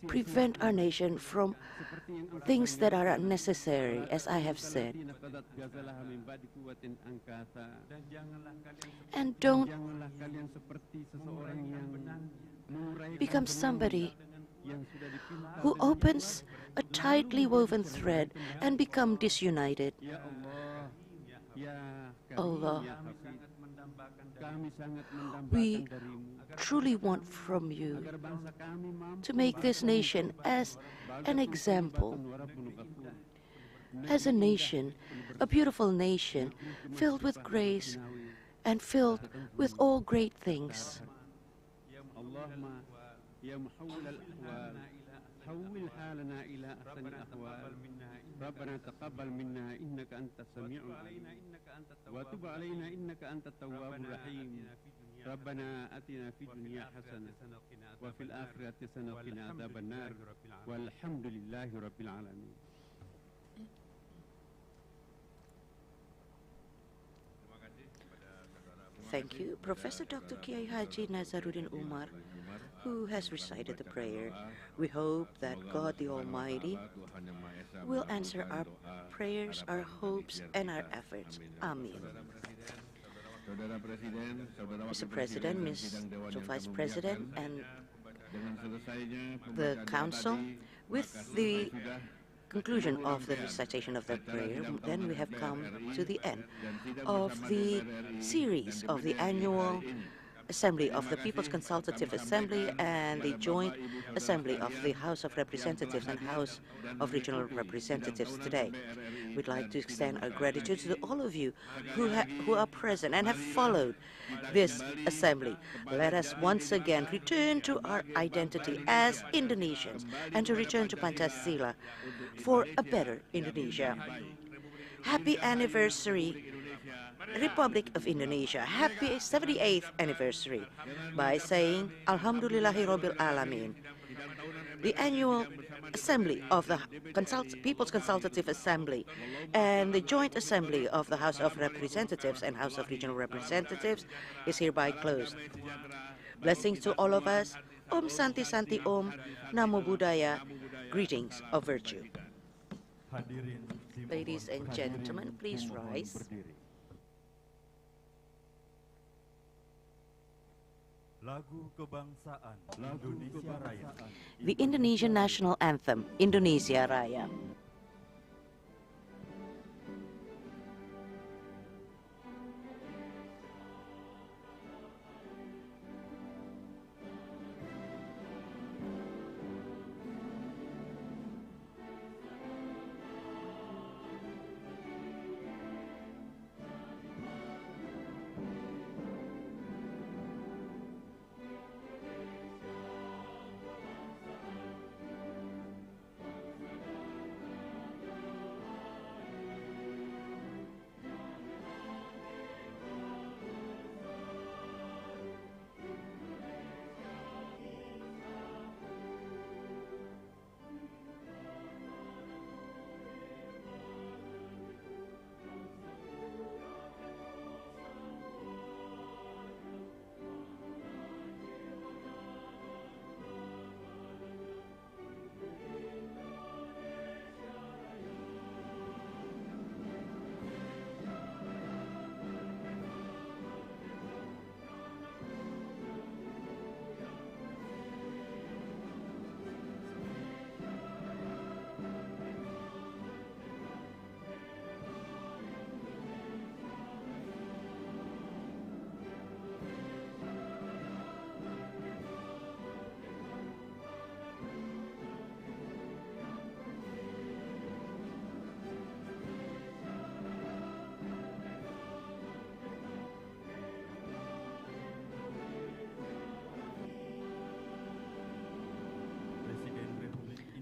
Prevent our nation from things that are unnecessary, as I have said. And don't become somebody who opens a tightly woven thread and become disunited. Allah, we truly want from you to make this nation as an example, as a nation, a beautiful nation, filled with grace and filled with all great things. حول حالنا إلى أحسن الأحوال ربنا تقبل منا إنك أنت السميع العليم وتب علينا إنك أنت التواب الرحيم ربنا أتنا في الدنيا حسنة وفي الآخرة حسنة وقنا عذاب النار والحمد لله رب العالمين. Thank you, Professor Dr. Kiai Haji Nazaruddin Umar, who has recited the prayer. We hope that God the Almighty will answer our prayers, our hopes, and our efforts. Amin. Mr. President, Mr. Vice President, and the Council, with the conclusion of the recitation of the prayer, then we have come to the end of the series of the annual Assembly of the People's Consultative Assembly and the Joint Assembly of the House of Representatives and House of Regional Representatives today. We'd like to extend our gratitude to all of you who are present and have followed this assembly. Let us once again return to our identity as Indonesians and to return to Pancasila for a better Indonesia. Happy anniversary, Republic of Indonesia. Happy 78th anniversary by saying Alhamdulillahirabbil alamin. The annual assembly of the People's Consultative Assembly and the joint assembly of the House of Representatives and House of Regional Representatives is hereby closed. Blessings to all of us. Om Santi Santi Om. Namo Buddhaya. Greetings of virtue. Ladies and gentlemen, please rise. Lagu Kebangsaan Indonesia Raya. The Indonesian National Anthem, Indonesia Raya.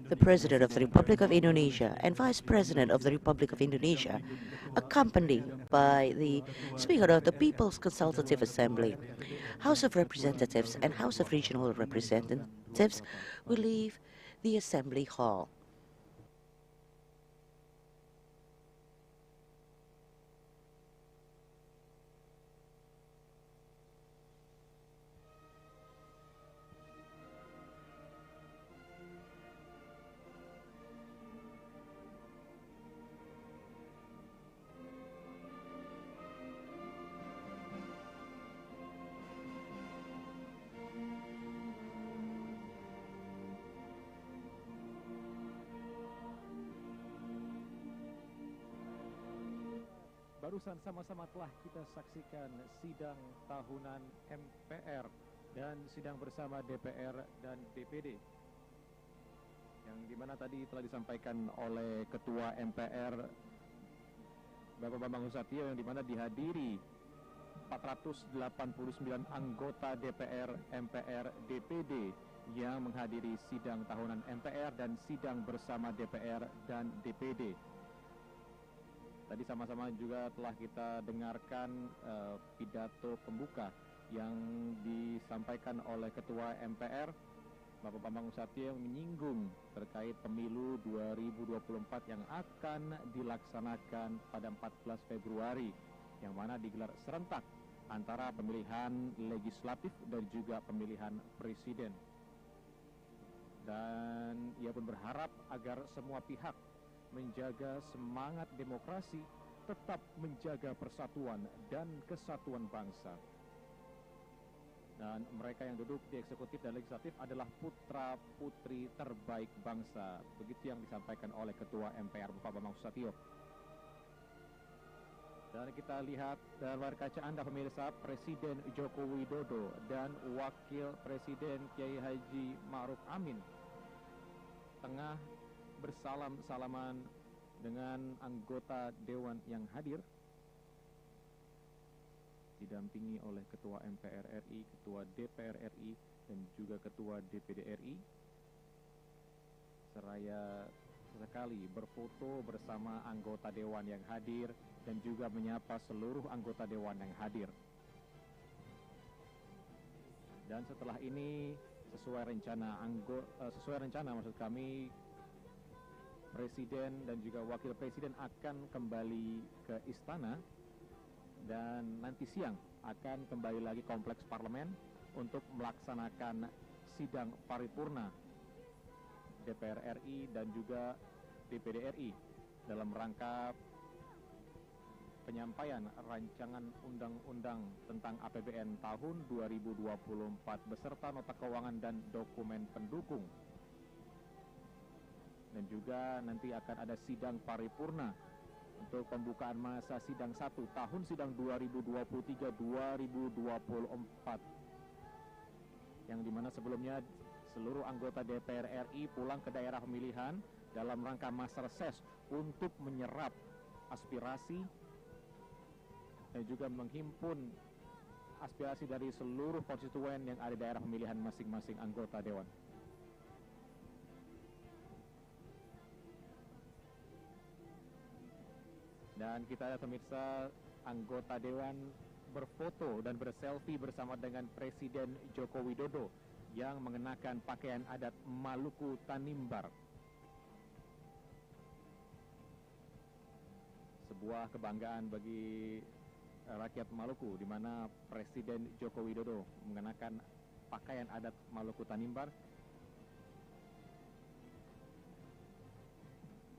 The President of the Republic of Indonesia and Vice President of the Republic of Indonesia, accompanied by the Speaker of the People's Consultative Assembly, House of Representatives and House of Regional Representatives, will leave the Assembly Hall. Barusan sama-sama telah kita saksikan sidang tahunan MPR dan sidang bersama DPR dan DPD, yang dimana tadi telah disampaikan oleh Ketua MPR Bapak Bambang Susatyo, yang dimana dihadiri 489 anggota DPR, MPR, DPD yang menghadiri sidang tahunan MPR dan sidang bersama DPR dan DPD. Tadi sama-sama juga telah kita dengarkan pidato pembuka yang disampaikan oleh Ketua MPR, Bapak Bambang Susatyo, yang menyinggung terkait pemilu 2024 yang akan dilaksanakan pada 14 Februari, yang mana digelar serentak antara pemilihan legislatif dan juga pemilihan presiden. Dan ia pun berharap agar semua pihak menjaga semangat demokrasi, tetap menjaga persatuan dan kesatuan bangsa. Dan mereka yang duduk di eksekutif dan legislatif adalah putra-putri terbaik bangsa. Begitu yang disampaikan oleh Ketua MPR Bapak Bambang Susatyo. Dan kita lihat dalam layar kaca Anda pemirsa, Presiden Joko Widodo dan Wakil Presiden Kiai Haji Ma'ruf Amin tengah bersalam-salaman dengan anggota Dewan yang hadir, didampingi oleh Ketua MPR RI, Ketua DPR RI, dan juga Ketua DPD RI. Seraya sekali berfoto bersama anggota Dewan yang hadir dan juga menyapa seluruh anggota Dewan yang hadir. Dan setelah ini sesuai rencana maksud kami, Presiden dan juga Wakil Presiden akan kembali ke istana dan nanti siang akan kembali lagi kompleks Parlemen untuk melaksanakan sidang paripurna DPR RI dan juga DPD RI dalam rangka penyampaian rancangan undang-undang tentang APBN tahun 2024 beserta nota keuangan dan dokumen pendukung. Dan juga nanti akan ada sidang paripurna untuk pembukaan masa sidang 1 tahun sidang 2023-2024, yang dimana sebelumnya seluruh anggota DPR RI pulang ke daerah pemilihan dalam rangka masa reses untuk menyerap aspirasi dan juga menghimpun aspirasi dari seluruh konstituen yang ada di daerah pemilihan masing-masing anggota Dewan. Dan kita lihat pemirsa, anggota Dewan berfoto dan berselfie bersama dengan Presiden Joko Widodo yang mengenakan pakaian adat Maluku Tanimbar. Sebuah kebanggaan bagi rakyat Maluku, di mana Presiden Joko Widodo mengenakan pakaian adat Maluku Tanimbar.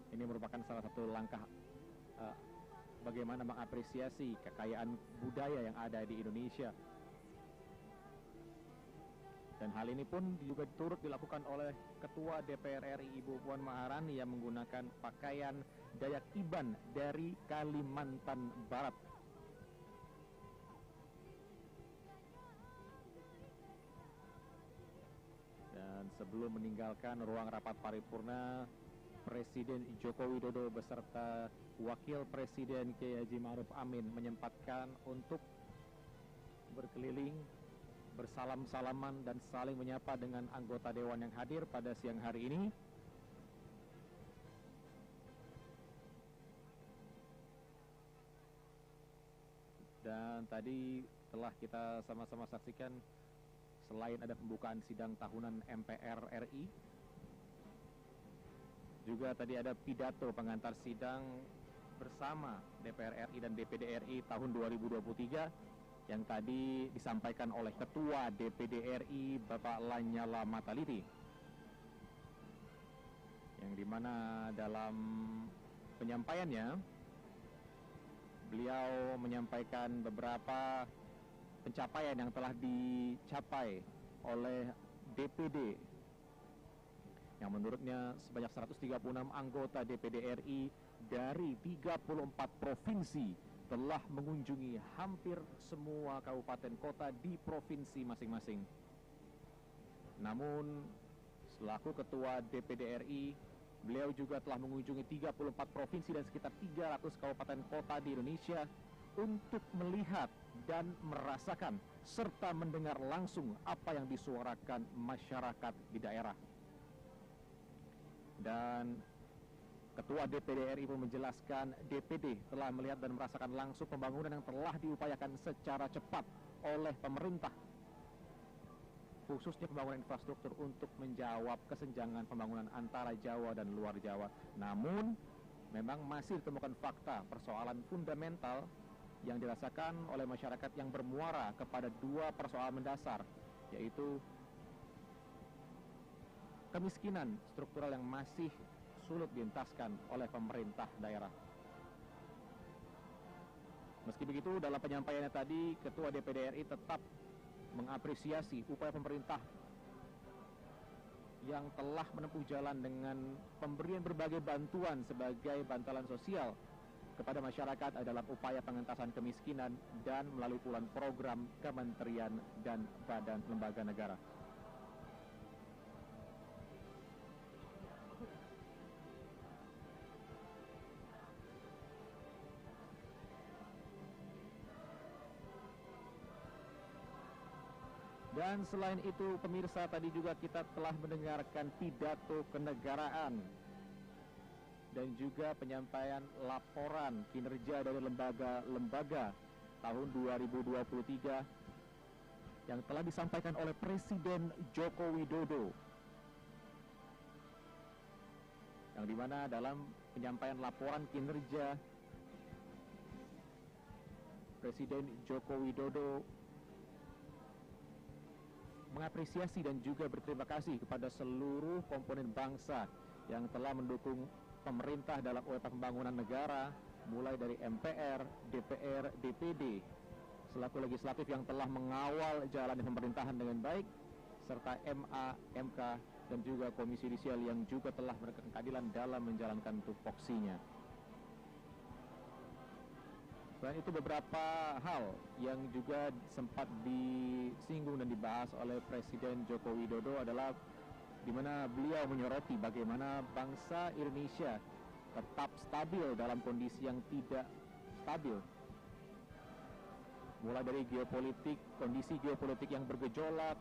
Ini merupakan salah satu langkah bagaimana mengapresiasi kekayaan budaya yang ada di Indonesia. Dan hal ini pun juga turut dilakukan oleh Ketua DPR RI Ibu Puan Maharani yang menggunakan pakaian Dayak Iban dari Kalimantan Barat. Dan sebelum meninggalkan ruang rapat paripurna, Presiden Joko Widodo beserta Wakil Presiden Kiai Haji Ma'ruf Amin menyempatkan untuk berkeliling, bersalam-salaman dan saling menyapa dengan anggota Dewan yang hadir pada siang hari ini. Dan tadi telah kita sama-sama saksikan, selain ada pembukaan sidang tahunan MPR RI, juga tadi ada pidato pengantar sidang bersama DPR RI dan DPD RI tahun 2023 yang tadi disampaikan oleh Ketua DPD RI Bapak Lanyala Mataliti, yang dimana dalam penyampaiannya beliau menyampaikan beberapa pencapaian yang telah dicapai oleh DPD, yang menurutnya sebanyak 136 anggota DPD RI dari 34 provinsi telah mengunjungi hampir semua kabupaten kota di provinsi masing-masing. Namun, selaku Ketua DPD RI, beliau juga telah mengunjungi 34 provinsi dan sekitar 300 kabupaten kota di Indonesia untuk melihat dan merasakan serta mendengar langsung apa yang disuarakan masyarakat di daerah. Dan Ketua DPD RI pun menjelaskan DPD telah melihat dan merasakan langsung pembangunan yang telah diupayakan secara cepat oleh pemerintah, khususnya pembangunan infrastruktur untuk menjawab kesenjangan pembangunan antara Jawa dan luar Jawa. Namun, memang masih ditemukan fakta persoalan fundamental yang dirasakan oleh masyarakat yang bermuara kepada dua persoalan mendasar, yaitu kemiskinan struktural yang masih sulit dientaskan oleh pemerintah daerah. Meski begitu, dalam penyampaiannya tadi, Ketua DPD RI tetap mengapresiasi upaya pemerintah yang telah menempuh jalan dengan pemberian berbagai bantuan sebagai bantalan sosial kepada masyarakat dalam upaya pengentasan kemiskinan dan melalui puluhan program kementerian dan badan lembaga negara. Dan selain itu, pemirsa, tadi juga kita telah mendengarkan pidato kenegaraan dan juga penyampaian laporan kinerja dari lembaga-lembaga tahun 2023 yang telah disampaikan oleh Presiden Joko Widodo, yang dimana dalam penyampaian laporan kinerja Presiden Joko Widodo mengapresiasi dan juga berterima kasih kepada seluruh komponen bangsa yang telah mendukung pemerintah dalam upaya pembangunan negara, mulai dari MPR, DPR, DPD, selaku legislatif yang telah mengawal jalannya pemerintahan dengan baik, serta MA, MK, dan juga Komisi Yudisial yang juga telah menegakkan keadilan dalam menjalankan tupoksinya. Selain itu, beberapa hal yang juga sempat disinggung dan dibahas oleh Presiden Joko Widodo adalah di mana beliau menyoroti bagaimana bangsa Indonesia tetap stabil dalam kondisi yang tidak stabil. Mulai dari geopolitik, kondisi geopolitik yang bergejolak,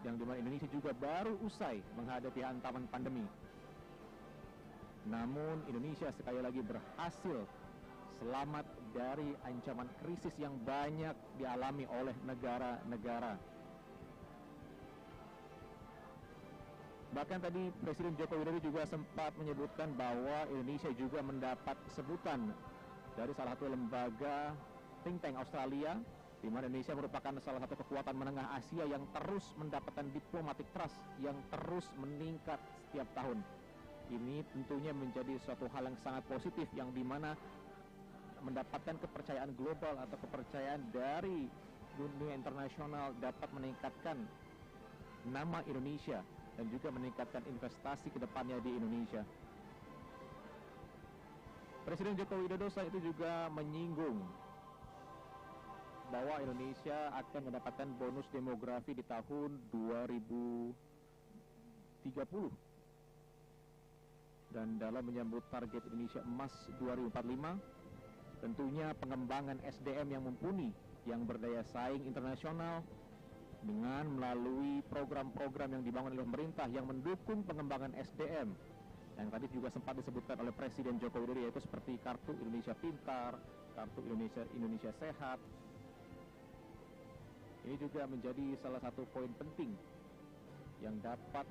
yang dimana Indonesia juga baru usai menghadapi hantaman pandemi. Namun Indonesia sekali lagi berhasil selamat dari ancaman krisis yang banyak dialami oleh negara-negara. Bahkan tadi Presiden Joko Widodo juga sempat menyebutkan bahwa Indonesia juga mendapat sebutan dari salah satu lembaga think tank Australia, di mana Indonesia merupakan salah satu kekuatan menengah Asia yang terus mendapatkan diplomatic trust yang terus meningkat setiap tahun. Ini tentunya menjadi suatu hal yang sangat positif, yang dimana mendapatkan kepercayaan global atau kepercayaan dari dunia internasional dapat meningkatkan nama Indonesia dan juga meningkatkan investasi ke depannya di Indonesia. Presiden Joko Widodo saat itu juga menyinggung bahwa Indonesia akan mendapatkan bonus demografi di tahun 2030. Dan dalam menyambut target Indonesia Emas 2045, tentunya pengembangan SDM yang mumpuni, yang berdaya saing internasional, dengan melalui program-program yang dibangun oleh pemerintah yang mendukung pengembangan SDM, yang tadi juga sempat disebutkan oleh Presiden Joko Widodo, yaitu seperti Kartu Indonesia Pintar, Kartu Indonesia Sehat. Ini juga menjadi salah satu poin penting yang dapat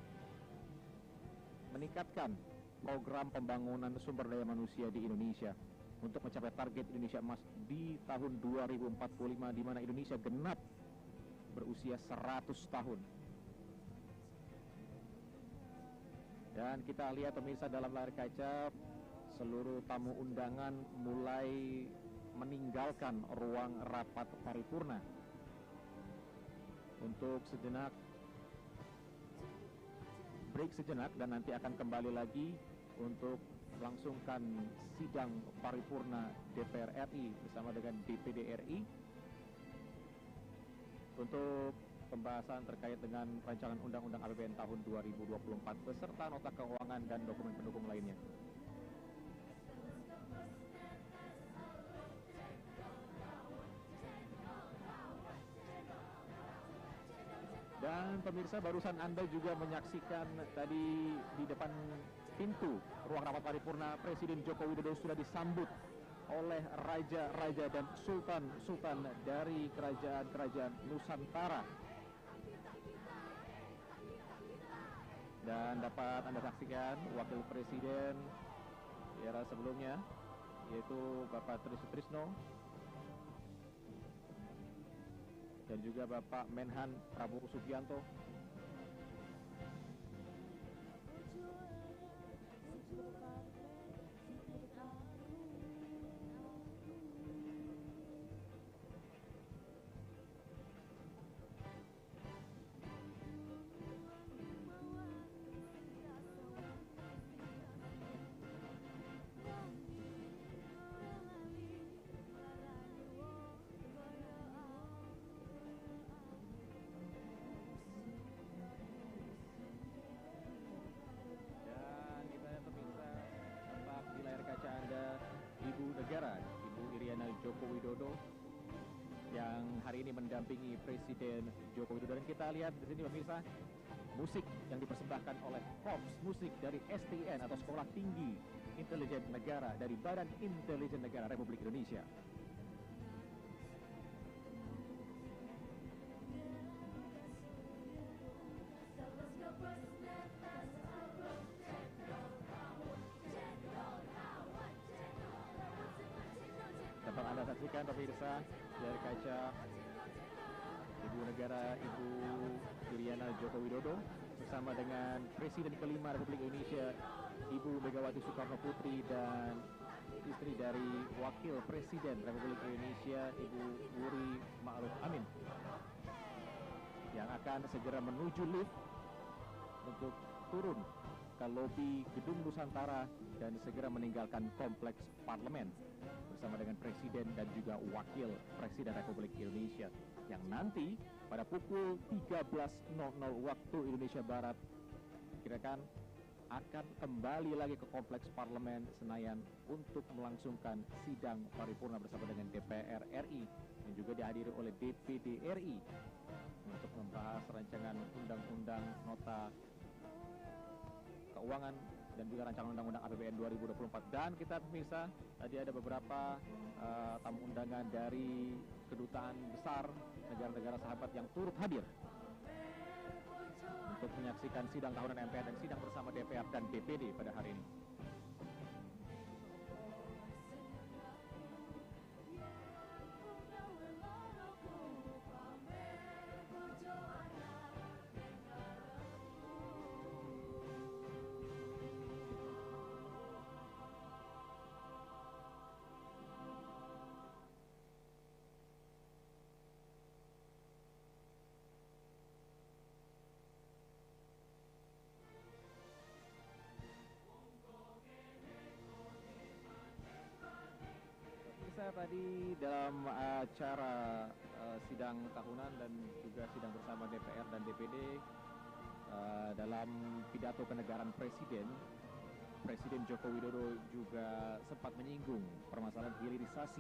meningkatkan program pembangunan sumber daya manusia di Indonesia untuk mencapai target Indonesia Emas di tahun 2045, di mana Indonesia genap berusia 100 tahun. Dan kita lihat pemirsa dalam layar kaca, seluruh tamu undangan mulai meninggalkan ruang rapat paripurna untuk sejenak break sejenak, dan nanti akan kembali lagi untuk melangsungkan sidang paripurna DPR RI bersama dengan DPD RI untuk pembahasan terkait dengan rancangan undang-undang APBN tahun 2024 beserta nota keuangan dan dokumen pendukung lainnya. Dan pemirsa, barusan Anda juga menyaksikan tadi di depan pintu ruang rapat paripurna, Presiden Joko Widodo sudah disambut oleh raja-raja dan sultan-sultan dari kerajaan-kerajaan Nusantara. Dan dapat Anda saksikan Wakil Presiden di era sebelumnya, yaitu Bapak Tri Sutrisno dan juga Bapak Menhan Prabowo Subianto. Ibu Negara, Ibu Iriana Joko Widodo yang hari ini mendampingi Presiden Joko Widodo. Dan kita lihat di sini pemirsa, musik yang dipersembahkan oleh Korps Musik dari STN atau Sekolah Tinggi Intelijen Negara dari Badan Intelijen Negara Republik Indonesia. Dapat Anda saksikan pemirsa dari kaca Ibu Negara Ibu Iriana Joko Widodo bersama dengan Presiden kelima Republik Indonesia Ibu Megawati Soekarno Putri dan istri dari Wakil Presiden Republik Indonesia Ibu Wuri Ma'ruf Amin yang akan segera menuju lift untuk turun ke lobi Gedung Nusantara dan segera meninggalkan kompleks Parlemen bersama dengan Presiden dan juga Wakil Presiden Republik Indonesia yang nanti pada pukul 13.00 waktu Indonesia Barat kirakan akan kembali lagi ke kompleks Parlemen Senayan untuk melangsungkan sidang paripurna bersama dengan DPR RI yang juga dihadiri oleh DPD RI untuk membahas rancangan undang-undang nota keuangan dan juga rancangan undang-undang APBN 2024. Dan kita pemirsa, tadi ada beberapa tamu undangan dari kedutaan besar negara-negara sahabat yang turut hadir untuk menyaksikan sidang tahunan MPR dan sidang bersama DPR dan DPD pada hari ini. Tadi dalam acara sidang tahunan dan juga sidang bersama DPR dan DPD dalam pidato kenegaraan Presiden Joko Widodo juga sempat menyinggung permasalahan hilirisasi